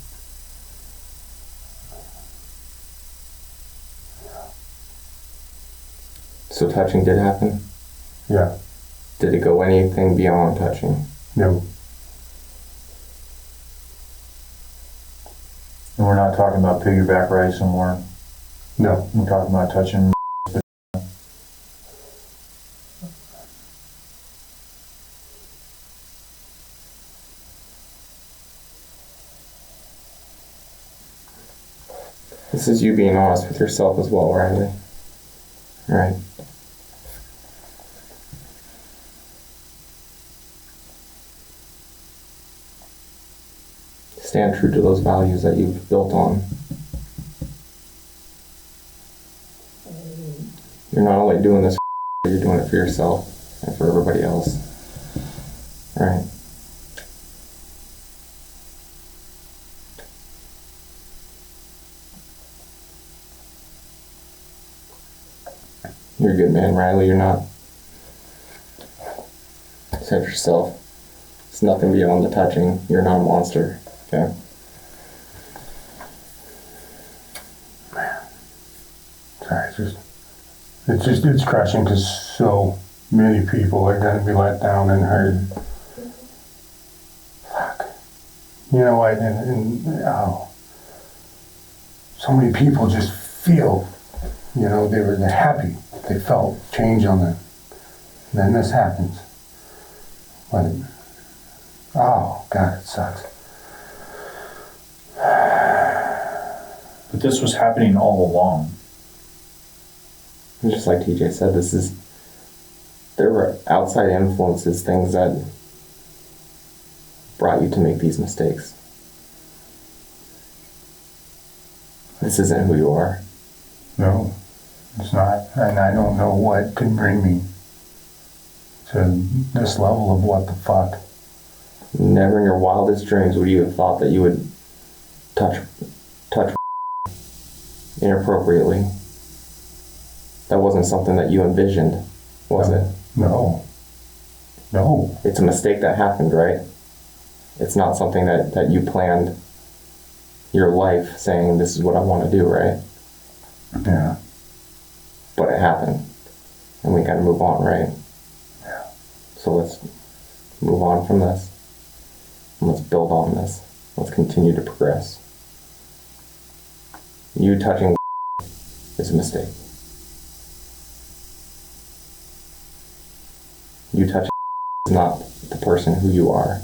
S5: So touching did happen?
S4: Yeah,
S5: Did it go anything beyond touching?
S4: no,
S3: And we're not talking about piggyback rights anymore.
S4: no.
S3: We're talking about touching.
S5: This is you being honest with yourself as well, Riley. Right? Stand true to those values that you've built on. You're not only doing this for you're doing it for yourself and for everybody else. Right? You're a good man, Riley. You're not. Accept yourself. It's nothing beyond the touching. You're not a monster. Okay?
S4: Sorry, it's crushing because so many people are gonna be let down and hurt. Fuck. You know what? Oh, so many people just feel, they're happy. They felt change on them. And then this happens. But, oh God, it sucks.
S3: But this was happening all along.
S5: And just like TJ said, there were outside influences, things that brought you to make these mistakes. This isn't who you are.
S4: No, it's not. And I don't know what can bring me to this level of what the fuck.
S5: Never in your wildest dreams would you have thought that you would touch inappropriately. That wasn't something that you envisioned, was it?
S4: No.
S5: It's a mistake that happened, right? It's not something that you planned your life saying, this is what I want to do, right?
S4: Yeah.
S5: But it happened. And we gotta move on, right?
S4: Yeah.
S5: So let's move on from this. And let's build on this. Let's continue to progress. You touching is a mistake. You touching is not the person who you are.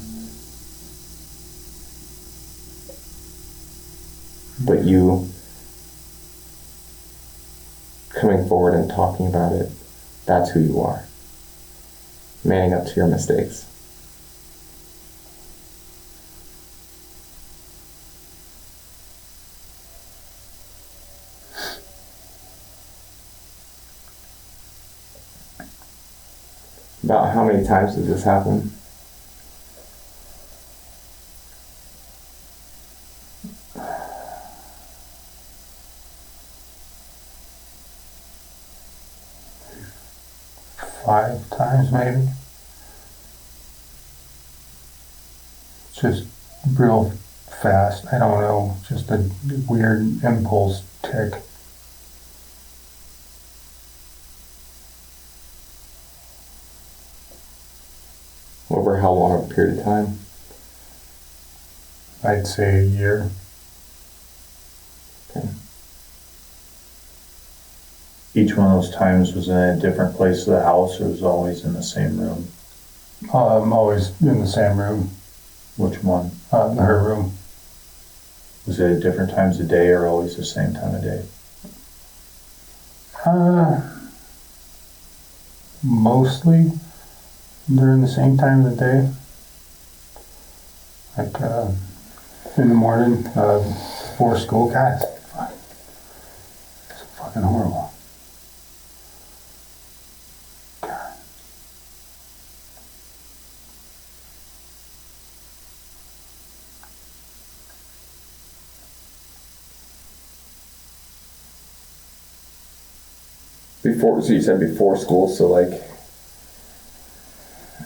S5: But you coming forward and talking about it, that's who you are. Manning up to your mistakes. About how many times did this happen?
S4: Five times maybe. Just real fast. I don't know. Just a weird impulse tick.
S5: Over how long a period of time?
S4: I'd say a year.
S5: Okay.
S3: Each one of those times was in a different place of the house, or was always in the same room?
S4: I'm always in the same room.
S3: Which one?
S4: In her room.
S3: Was it at different times of day or always the same time of day?
S4: Mostly during the same time of the day. Like in the morning, before school. God, it's fucking horrible. God.
S5: Before, so you said before school, so like,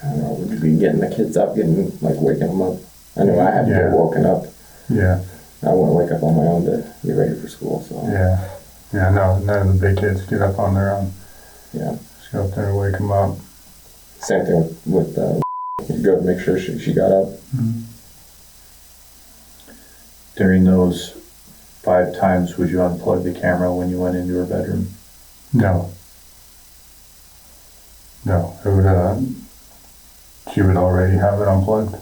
S5: I don't know, would you be getting the kids up, like waking them up? I know I had to get
S4: Yeah.
S5: woken up.
S4: Yeah,
S5: I wouldn't wake up on my own to get ready for school, so.
S4: yeah. Yeah, no, none of the big kids get up on their own.
S5: Yeah.
S4: Just go up there and wake them up.
S5: Same thing with you go to make sure she got up.
S3: During those 5 times, would you unplug the camera when you went into her bedroom?
S4: No. No, it would, she would already have it unplugged.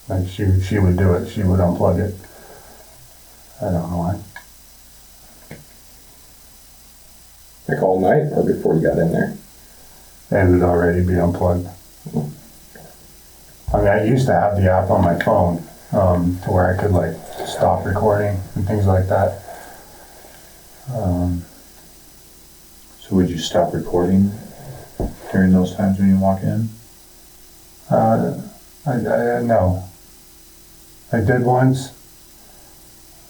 S4: Like she would do it, she would unplug it. I don't know why.
S5: Like all night or before you got in there?
S4: It would already be unplugged. I mean, I used to have the app on my phone, to where I could like stop recording and things like that.
S3: So would you stop recording during those times when you walk in?
S4: No. I did once,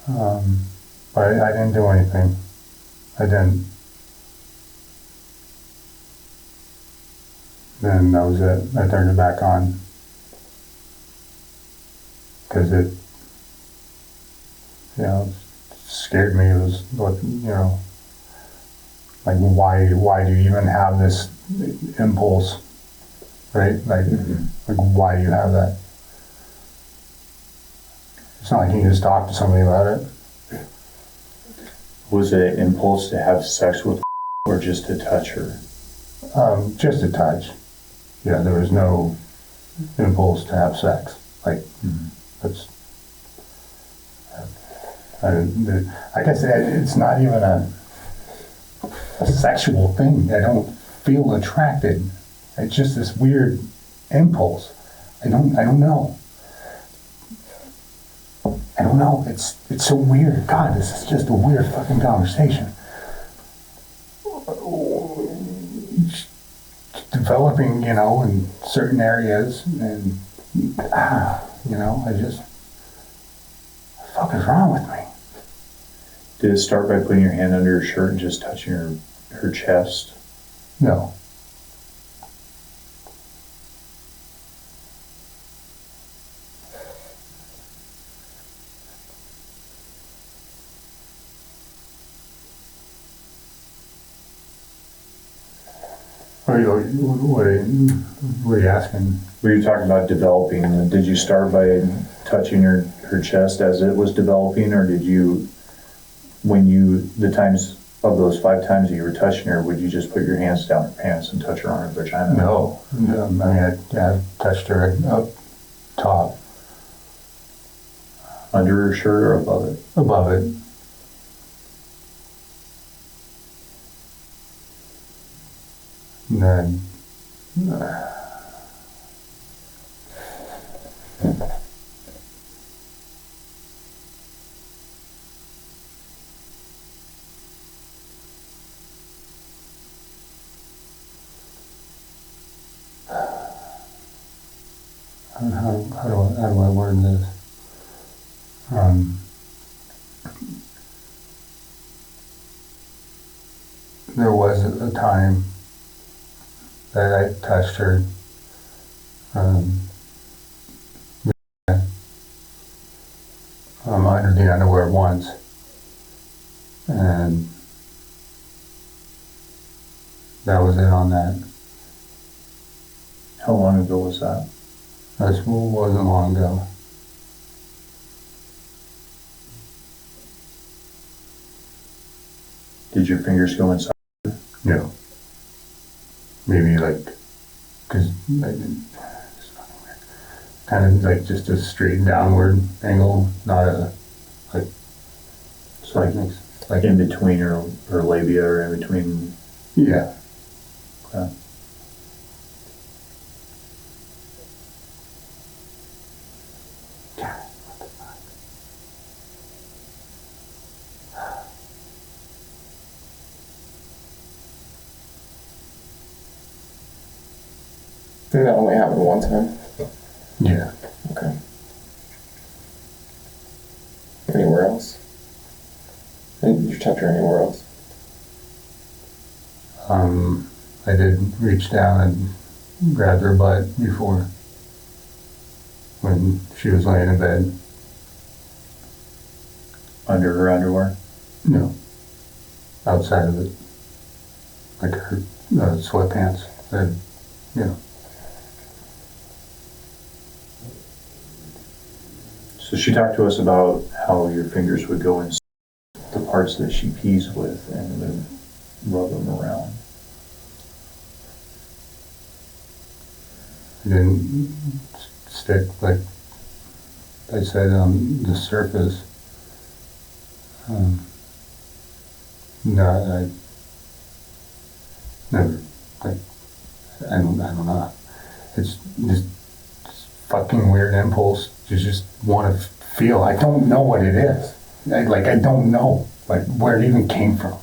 S4: but I didn't do anything. I didn't. Then that was it. I turned it back on. Because it, scared me. It was, what, like why do you even have this impulse, right? Like why do you have that? It's not like you can just talk to somebody about it.
S3: Was it an impulse to have sex with or just to touch her?
S4: Just a touch. Yeah, there was no impulse to have sex. Like, that's, like I said, it's not even a sexual thing. I don't feel attracted. It's just this weird impulse. I don't know. I don't know. It's so weird. God, this is just a weird fucking conversation. Developing, in certain areas, and I just, what the fuck is wrong with me?
S3: Did it start by putting your hand under her shirt and just touching her chest?
S4: No. What are you asking?
S3: Were you talking about developing? Did you start by touching her chest as it was developing, or did you, the times of those 5 times that you were touching her, would you just put your hands down her pants and touch her on her vagina?
S4: No. I mean, I touched her up top.
S3: Under her shirt or above it?
S4: Above it. And then, how do I word this? There was a time that I touched her under the underwear once, and that was it on that.
S3: How long ago was that?
S4: That wasn't long ago.
S3: Did your fingers go inside?
S4: No. Maybe like, because kind of like just a straight downward angle, not a, like,
S3: So like in between her labia or in between?
S4: yeah.
S3: Okay.
S5: I think that only happened one time.
S4: Yeah.
S5: Okay. Anywhere else? Did you touch her anywhere else?
S4: I did reach down and grab her butt before when she was laying in bed.
S3: Under her underwear?
S4: No, outside of it, like her sweatpants. That, you know.
S3: So she talked to us about how your fingers would go in the parts that she pees with and then rub them around.
S4: It didn't stick, like I said, on the surface. No, I never, like, I don't know. It's just fucking weird impulse to just want to feel. I don't know what it is. I don't know, like, where it even came from.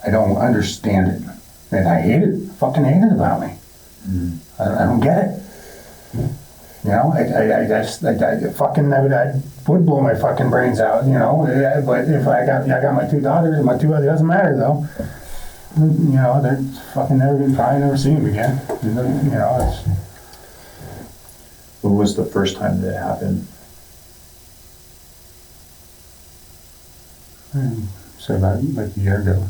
S4: I don't understand it. And I hate it, fucking hate it about me. I don't get it. You know, I would blow my fucking brains out, you know, but if I got my two daughters, it doesn't matter though. You know, they're fucking probably never see them again. You know, it's.
S3: When was the first time that it happened?
S4: So about like a year ago.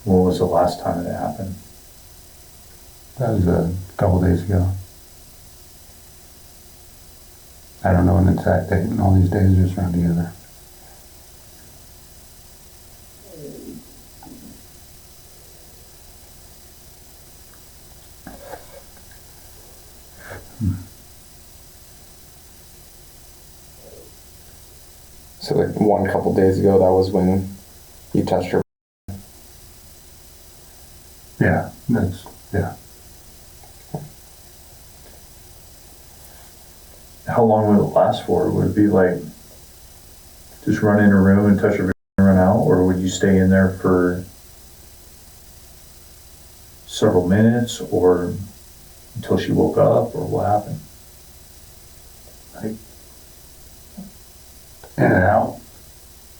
S3: When was the last time that it happened?
S4: That was a couple days ago. I don't know an exact date, and all these days just run together.
S5: So like one couple days ago, that was when you touched her.
S4: Yeah, yeah.
S3: How long would it last for? Would it be like just run in a room and touch her and run out, or would you stay in there for several minutes, or until she woke up, or what happened?
S4: Like, in and out.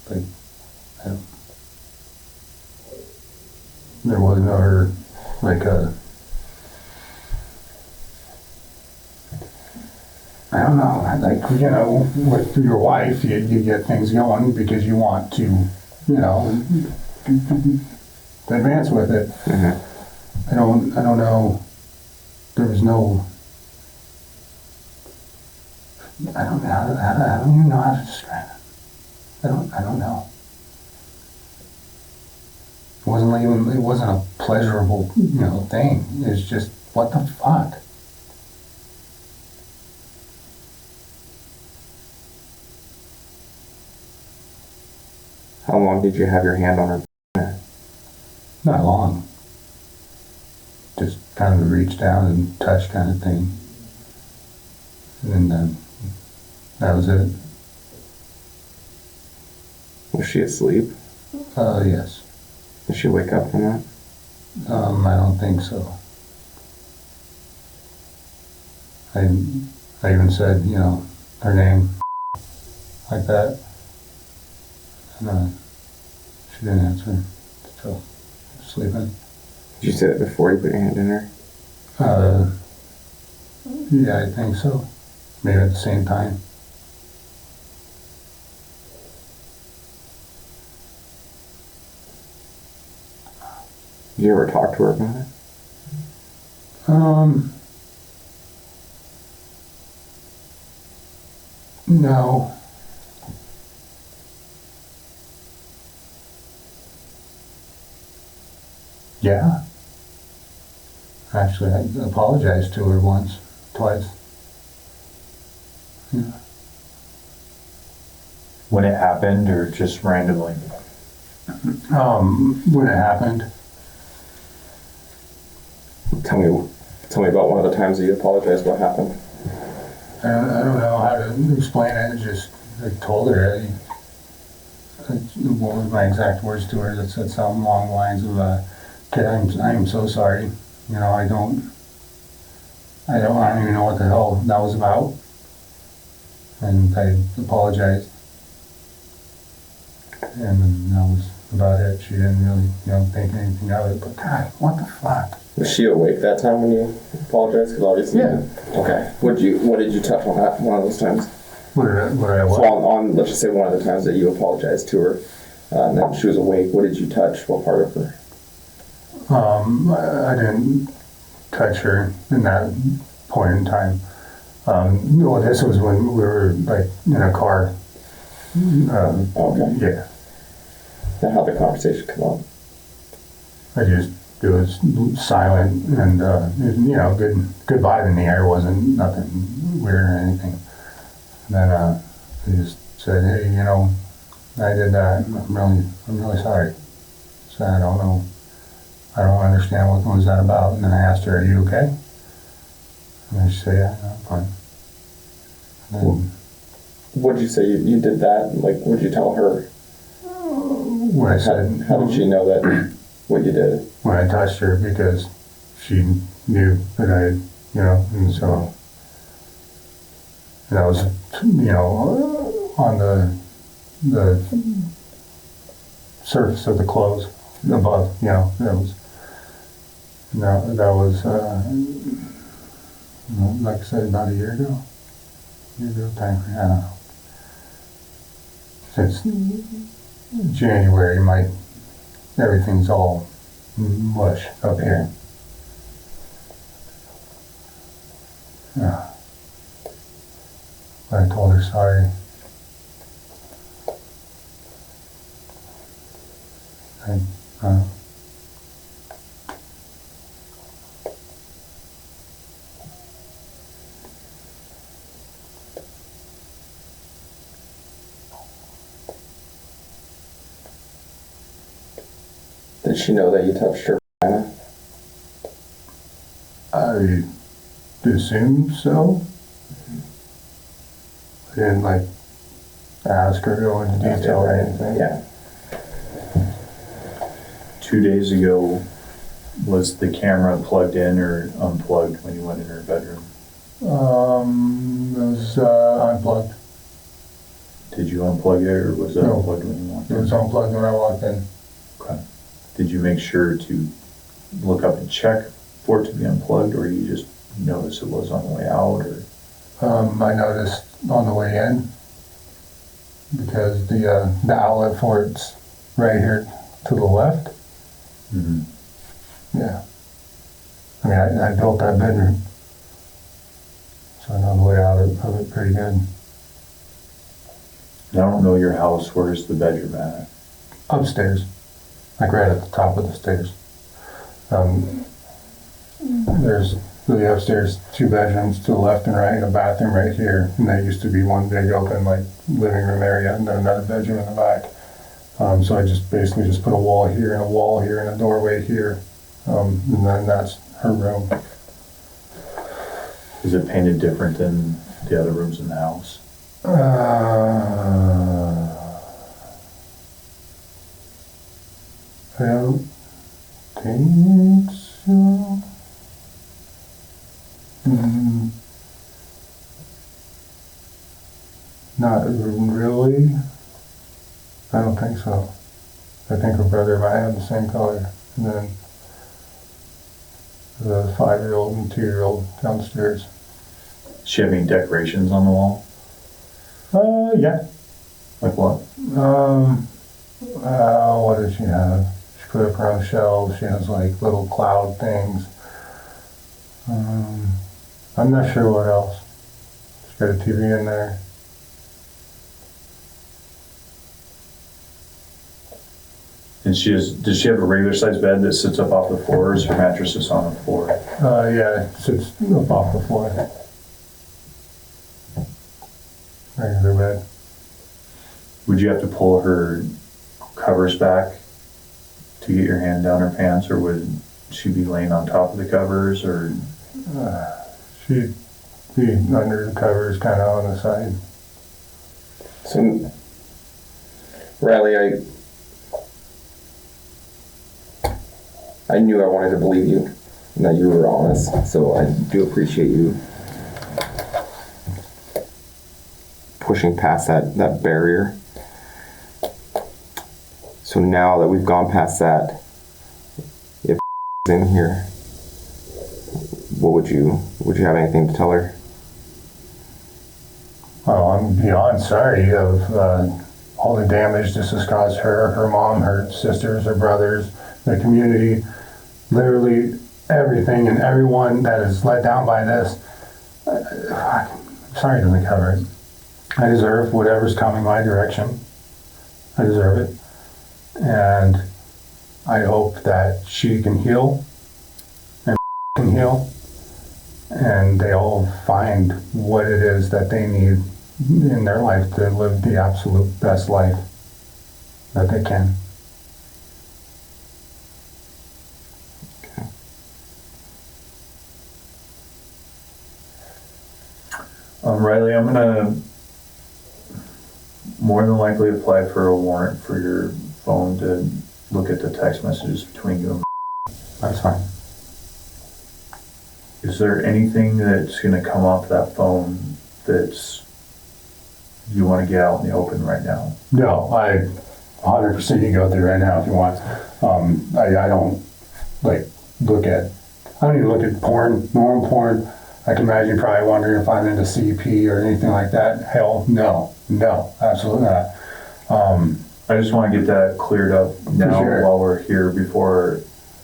S4: Like, there was never like I don't know, like, you know, with your wife, you get things going because you want to, you know, advance with it.
S5: Mm-hmm.
S4: I don't know. There was no. I don't even know how to describe it. I don't know. It wasn't a pleasurable, you know, thing. It's just, what the fuck?
S5: How long did you have your hand on her?
S4: Not long. Just kind of a reach down and touch kind of thing. And then that was it.
S5: Was she asleep?
S4: Yes.
S5: Did she wake up from that?
S4: I don't think so. I even said, you know, her name, like that. And she didn't answer, so sleeping.
S5: Did you say that before you put your hand in her?
S4: Yeah, I think so. Maybe at the same time.
S5: Did you ever talk to her about it?
S4: No. Yeah. Actually, I apologized to her once, twice. Yeah.
S3: When it happened, or just randomly?
S4: When it happened.
S5: Tell me about one of the times that you apologized. What happened?
S4: I don't know how to explain it. I told her. What was my exact words to her? That said something along the lines of, "Kid, I am so sorry. You know, I don't even know what the hell that was about." And I apologized. And then that was about it. She didn't really, think anything of it. But God, what the fuck?
S5: Was she awake that time when you apologized? Because obviously,
S4: Yeah.
S5: Okay. What did you touch on that one of those times?
S4: What did I
S5: So
S4: what?
S5: on let's just say one of the times that you apologized to her, and then she was awake. What did you touch? What part of her?
S4: I didn't touch her in that point in time. Well, this was when we were like in a car.
S5: Okay.
S4: Yeah.
S5: And how the conversation come up?
S4: It was silent and, good vibe in the air. Wasn't nothing weird or anything. And then, I just said, hey, I did that. I'm really sorry. So I don't know. I don't understand what was that about. And then I asked her, are you okay? And then she said, yeah, I'm fine. And then
S5: What did you say you did that? Like, what did you tell her?
S4: when I said,
S5: How did she know that what you did?
S4: when I touched her, because she knew that and so and I was, on the surface of the clothes above, that was, like I said, about a year ago. Time, I don't know. Since January, everything's all mush up here. Yeah. I told her sorry. I
S5: Did she know that you touched her vagina?
S4: I assume so. I didn't ask her to go into detail or anything.
S5: Yeah.
S3: 2 days ago, was the camera plugged in or unplugged when you went in her bedroom?
S4: It was unplugged.
S3: Did you unplug it or was it
S4: No.
S3: unplugged when you walked
S4: It
S3: in?
S4: was unplugged when I walked in.
S3: Okay. Did you make sure to look up and check for it to be unplugged, or you just noticed it was on the way out? Or
S4: I noticed on the way in, because the outlet for it's right here to the left. Yeah. I mean, I built that bedroom, so I know the way out of it pretty good.
S3: I don't know your house. Where's the bedroom at?
S4: Upstairs, right at the top of the stairs. There's the upstairs 2 bedrooms to the left and right, a bathroom right here, and there used to be one big open living room area, and then another bedroom in the back. So I just basically put a wall here and a wall here and a doorway here, and then that's her room.
S3: Is it painted different than the other rooms in the house?
S4: I don't think so. Not really. I don't think so. I think her brother might have the same color. And then the 5-year-old and 2-year-old downstairs.
S3: Does she have any decorations on the wall?
S4: Yeah.
S3: Like what?
S4: What does she have? She put up her own shelves. She has little cloud things. I'm not sure what else. She's got a TV in there.
S3: And does she have a regular sized bed that sits up off the floor, or is her mattress just on the floor?
S4: Yeah, it sits up off the floor. Regular bed.
S3: Would you have to pull her covers back to get your hand down her pants, or would she be laying on top of the covers, or?
S4: She'd be under the covers, kind of on the side.
S5: So, Riley, I knew I wanted to believe you and that you were honest, so I do appreciate you pushing past that barrier. So now that we've gone past that, if in here, what would you have anything to tell her?
S4: Well, I'm beyond sorry of all the damage this has caused her, her mom, her sisters, her brothers, the community, literally everything and everyone that is let down by this. I'm sorry to cover it. I deserve whatever's coming my direction. I deserve it. And I hope that she can heal and can heal, and they all find what it is that they need in their life to live the absolute best life that they can.
S3: Riley, I'm gonna more than likely apply for a warrant for your phone to look at the text messages between you and me.
S4: That's fine.
S3: Is there anything that's gonna come off that phone that's you wanna get out in the open right now?
S4: No, I 100% you go through right now if you want. I don't like I don't even look at porn, normal porn. I can imagine you're probably wondering if I'm into CP or anything like that. Hell, no, absolutely not.
S3: I just wanna get that cleared up now
S4: Sure.
S3: while we're here before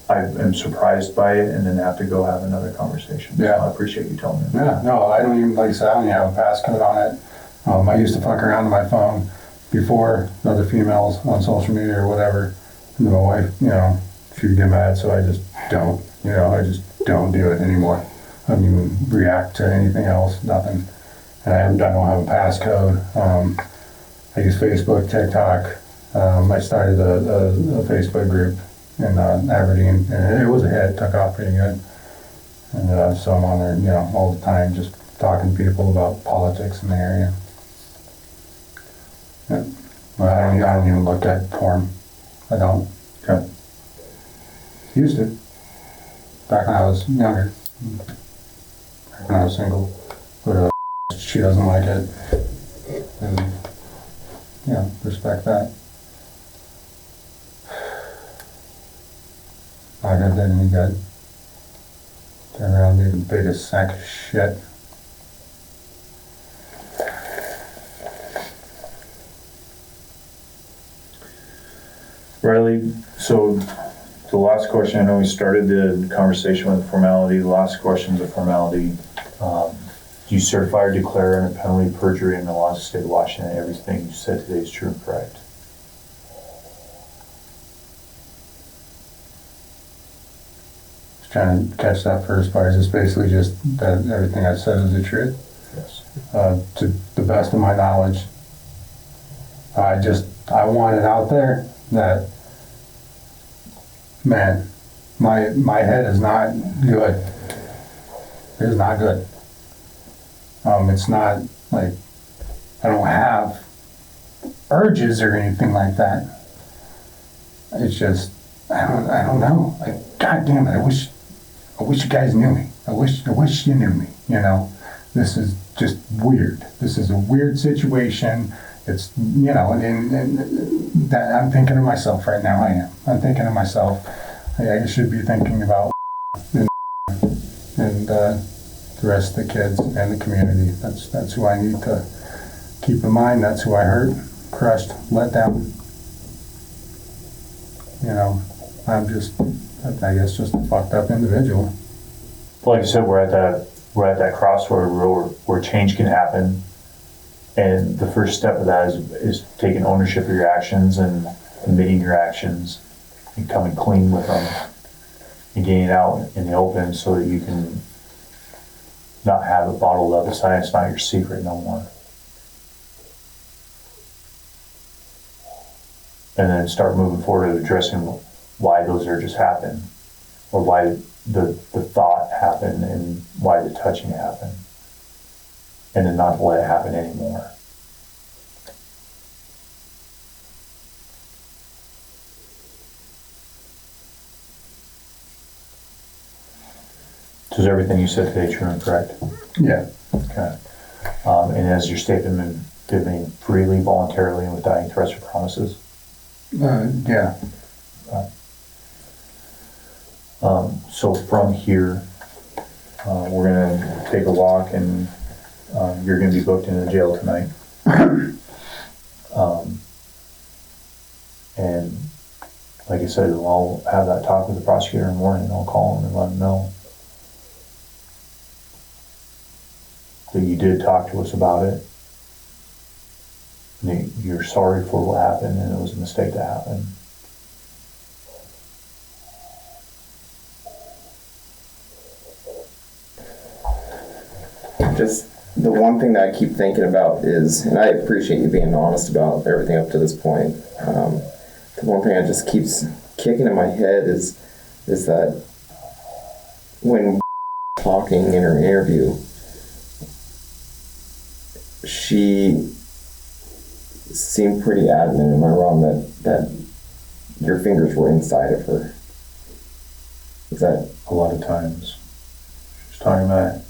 S3: I am surprised by it and then have to go have another conversation.
S4: Yeah.
S3: So I appreciate you telling me.
S4: Yeah, no, I don't even, like I said, I don't even have a passcode on it. I used to fuck around on my phone before other females on social media or whatever. And then my wife, she would get mad, so I just don't, do it anymore. I don't even react to anything else, nothing. And I don't have a passcode. I use Facebook, TikTok. I started a Facebook group in Aberdeen, and it was a hit, took off pretty good. And so I'm on there, all the time, just talking to people about politics in the area. Yeah. Well, I don't even look at porn. I don't.
S3: Okay.
S4: Used to. Back when I was younger. Back when I was single. But she doesn't like it. And, respect that. Not gonna do any good. Turn around and be the biggest sack of shit.
S3: Riley, so the last question, I know we started the conversation with a formality. The last question is a formality. Do you certify or declare under penalty of perjury in the laws of the state of Washington everything you said today is true and correct?
S4: Just trying to catch that first part. Is this basically just that everything I said is the truth?
S3: Yes.
S4: To the best of my knowledge. I want it out there that, man, my head is not good. It is not good. It's not like I don't have urges or anything like that. It's just I don't know. Like, God damn it, I wish you guys knew me. I wish you knew me. This is just weird. This is a weird situation. It's and that I'm thinking of myself right now. I am. I'm thinking of myself. I should be thinking about and the rest of the kids and the community. That's who I need to keep in mind. That's who I hurt, crushed, let down. I'm just, I guess, just a fucked up individual.
S3: Like I said, we're at that crossroad where change can happen, and the first step of that is taking ownership of your actions and admitting your actions and coming clean with them and getting it out in the open so that you can not have it bottled up aside. It's not your secret no more. And then start moving forward to addressing why those urges happen, or why the thought happened and why the touching happened, and then not let it happen anymore. So is everything you said today true and correct?
S4: Yeah.
S3: Okay. And has your statement been made freely, voluntarily, and without any threats or promises?
S4: Yeah.
S3: So from here, we're gonna take a walk and you're gonna be booked into jail tonight. And like I said, I'll have that talk with the prosecutor in the morning. I'll call him and let him know that you did talk to us about it. And that you're sorry for what happened and it was a mistake that happened.
S5: Just the one thing that I keep thinking about is, and I appreciate you being honest about everything up to this point. The one thing that just keeps kicking in my head is that when talking in her interview, she seemed pretty adamant, am I wrong, that your fingers were inside of her? Is that
S3: A lot of times, she's talking about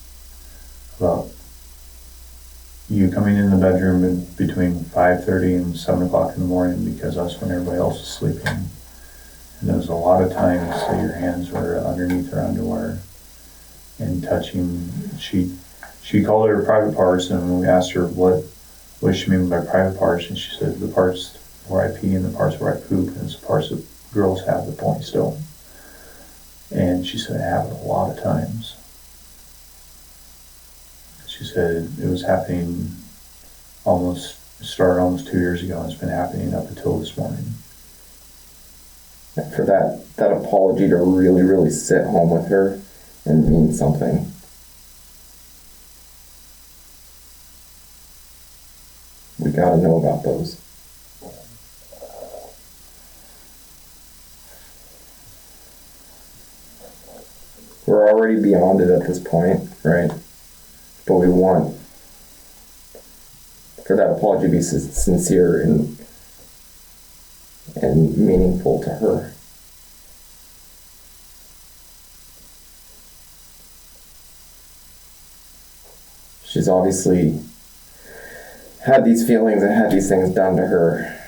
S3: you coming in the bedroom between 5:30 and 7 o'clock in the morning because that's when everybody else is sleeping. And there was a lot of times that your hands were underneath her underwear and touching. She called it her private parts, and when we asked her what she meant by private parts, and she said the parts where I pee and the parts where I poop, and it's the parts that girls have that point still. And she said it happened a lot of times. She said it was happening started almost 2 years ago, and it's been happening up until this morning.
S5: for that apology to really, really sit home with her and mean something? We gotta know about those. We're already beyond it at this point, right? But we want for that apology to be sincere and meaningful to her. She's obviously had these feelings and had these things done to her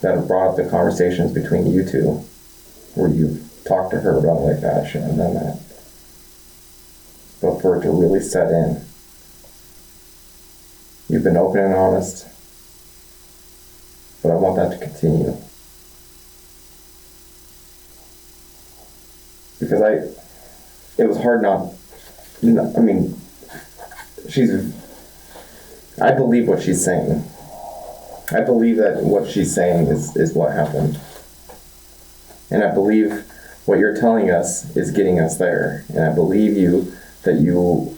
S5: that have brought up the conversations between you two, where you've talked to her about, like, I shouldn't have done that. But for it to really set in, you've been open and honest, but I want that to continue. Because it was hard not, I mean, I believe what she's saying. I believe that what she's saying is what happened. And I believe what you're telling us is getting us there. And I believe that you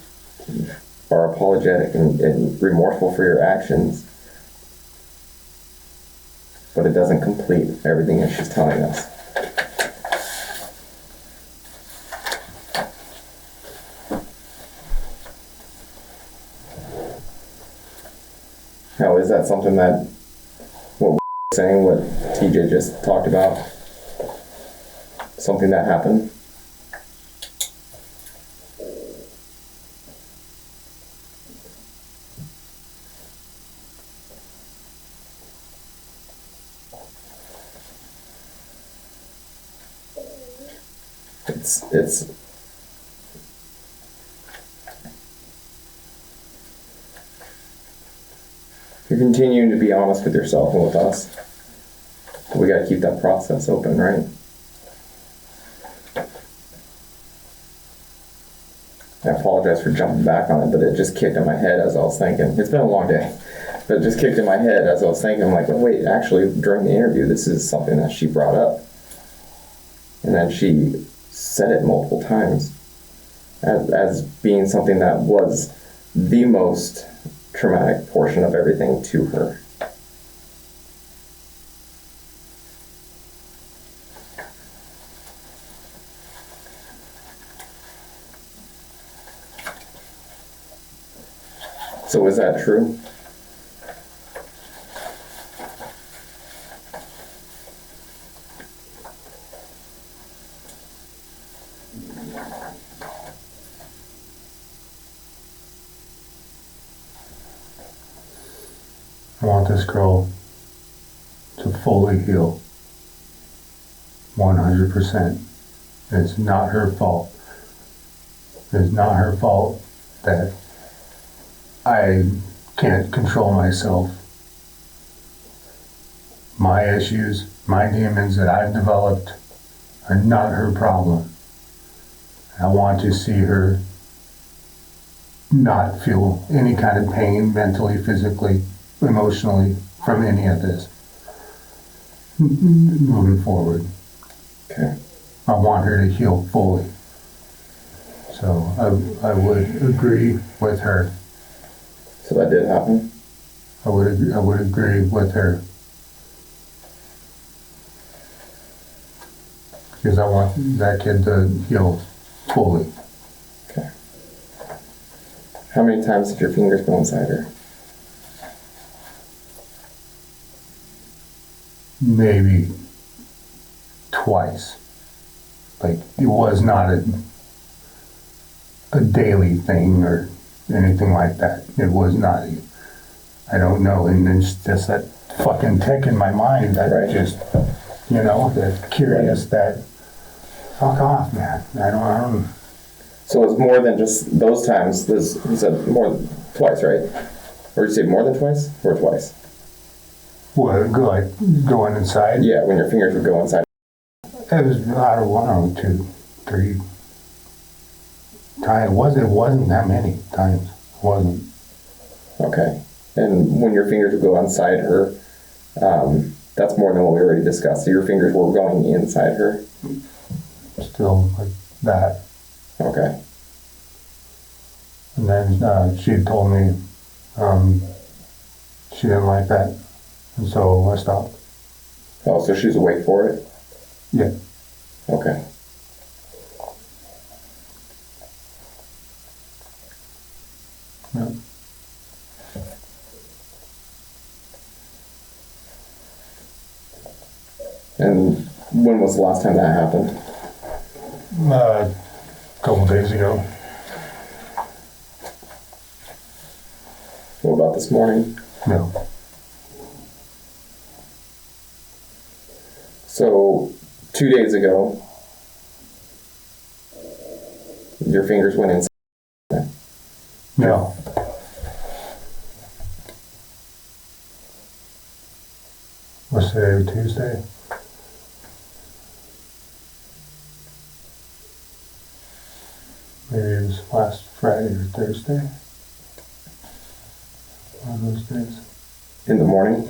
S5: are apologetic and remorseful for your actions. But it doesn't complete everything that she's telling us. Now, is that something that what we're saying, what TJ just talked about, something that happened? It's you're continuing to be honest with yourself and with us. We got to keep that process open, right? I apologize for jumping back on it, but it just kicked in my head as I was thinking. It's been a long day, but it just kicked in my head as I was thinking, like, oh, wait, actually, during the interview, this is something that she brought up. And then she said it multiple times as being something that was the most traumatic portion of everything to her. So is that true?
S4: I want this girl to fully heal. 100%. It's not her fault. It's not her fault that I can't control myself. My issues, my demons that I've developed are not her problem. I want to see her not feel any kind of pain mentally, physically, emotionally from any of this. Moving forward.
S5: Okay.
S4: I want her to heal fully. So I would agree with her.
S5: So that did happen?
S4: I would agree with her. Because I want that kid to heal fully.
S5: Okay. How many times did your fingers go inside her?
S4: Maybe twice. Like, it was not a daily thing or anything like that. It was not. I don't know. And it's just that fucking tick in my mind that
S5: Right.
S4: just, that curious that, fuck off, man. I don't.
S5: So it was more than just those times. You said more than twice, right? Or you say more than twice or twice?
S4: What, like going inside?
S5: Yeah, when your fingers would go inside.
S4: It was out of 1 or 2, 3 times. It wasn't that many times. It wasn't.
S5: Okay. And when your fingers would go inside her, that's more than what we already discussed. So your fingers were going inside her.
S4: Still like that.
S5: Okay.
S4: And then she told me she didn't like that. And so I stopped.
S5: Oh, so she's awake for it?
S4: Yeah.
S5: Okay.
S4: Yeah.
S5: And when was the last time that happened?
S4: A couple days ago.
S5: What about this morning?
S4: No.
S5: So 2 days ago, your fingers went inside.
S4: No. What's today, Tuesday? Maybe it was last Friday or Thursday. One of those days.
S5: In the morning?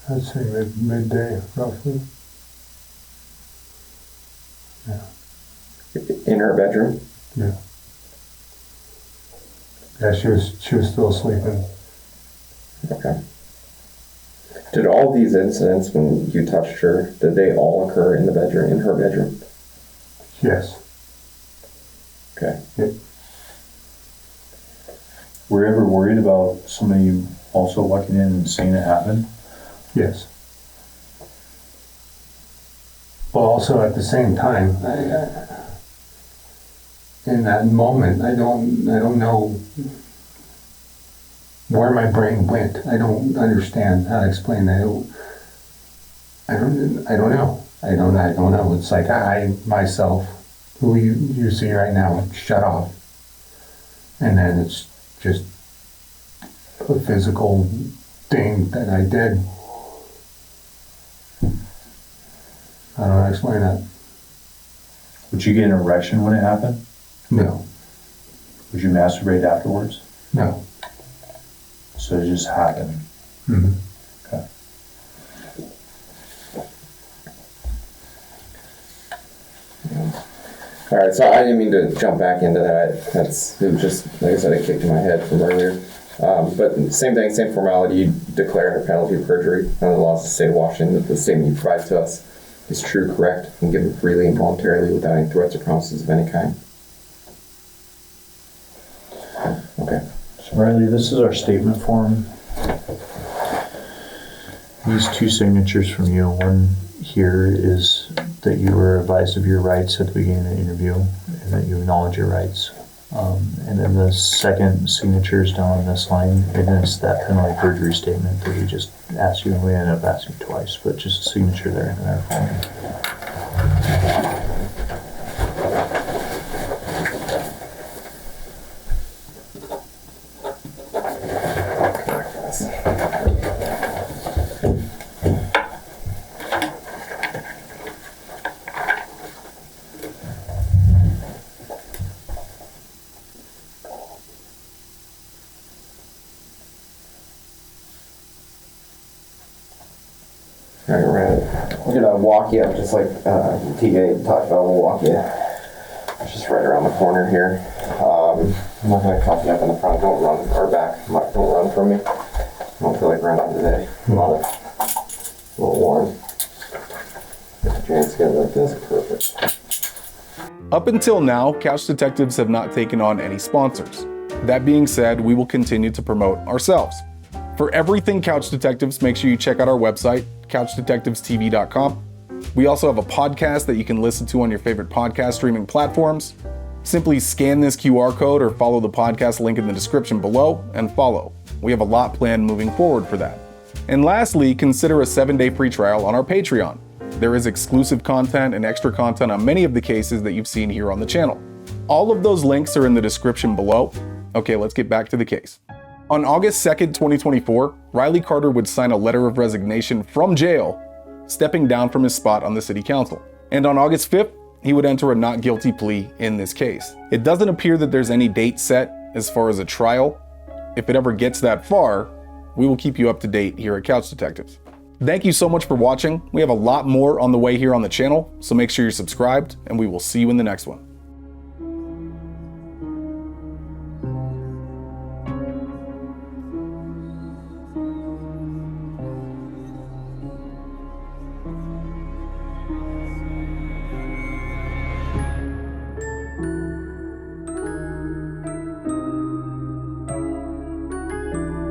S4: I'd say midday, roughly. Yeah.
S5: In her bedroom?
S4: Yeah. Yeah, she was still sleeping.
S5: Okay. Did all these incidents when you touched her, did they all occur in the bedroom, in her bedroom?
S4: Yes.
S5: Okay.
S4: Yep.
S3: Were you ever worried about somebody also walking in and seeing it happen?
S4: Yes. But also at the same time, in that moment, I don't know where my brain went. I don't understand how to explain that. I don't know. I don't know. It's like I myself, who you see right now, shut off, and then it's just a physical thing that I did. I don't know how to explain that.
S3: Would you get an erection when it happened?
S4: No.
S3: Would you masturbate afterwards?
S4: No.
S3: So it just happened.
S4: Mm-hmm.
S3: Okay.
S5: All right, so I didn't mean to jump back into that. It was just, like I said, it kicked in my head from earlier. But same thing, same formality. You declare under penalty of perjury under the laws of the state of Washington that the statement you provide to us is true, correct, and given freely and voluntarily without any threats or promises of any kind. Okay.
S3: So Riley, this is our statement form. These 2 signatures from you. One here is that you were advised of your rights at the beginning of the interview and that you acknowledge your rights. And then the second signature is down on this line, and it's that penalty perjury statement that we just asked you, and we ended up asking twice, but just a signature there in our phone.
S5: Alright, we're gonna walk you up just like TJ talked about. We'll walk you. It's just right around the corner here. I'm not gonna cuff you up in the front. Don't run, or back. Don't run from me. I don't feel like running today. I'm a little warm. Get your hands together like this. Perfect.
S2: Up until now, Couch Detectives have not taken on any sponsors. That being said, we will continue to promote ourselves. For everything Couch Detectives, make sure you check out our website, couchdetectivestv.com. We also have a podcast that you can listen to on your favorite podcast streaming platforms. Simply scan this QR code or follow the podcast link in the description below and follow. We have a lot planned moving forward for that. And lastly, consider a 7-day free trial on our Patreon. There is exclusive content and extra content on many of the cases that you've seen here on the channel. All of those links are in the description below. Okay, let's get back to the case. On August 2nd, 2024, Riley Carter would sign a letter of resignation from jail, stepping down from his spot on the city council. And on August 5th, he would enter a not guilty plea in this case. It doesn't appear that there's any date set as far as a trial. If it ever gets that far, we will keep you up to date here at Couch Detectives. Thank you so much for watching. We have a lot more on the way here on the channel, so make sure you're subscribed, and we will see you in the next one.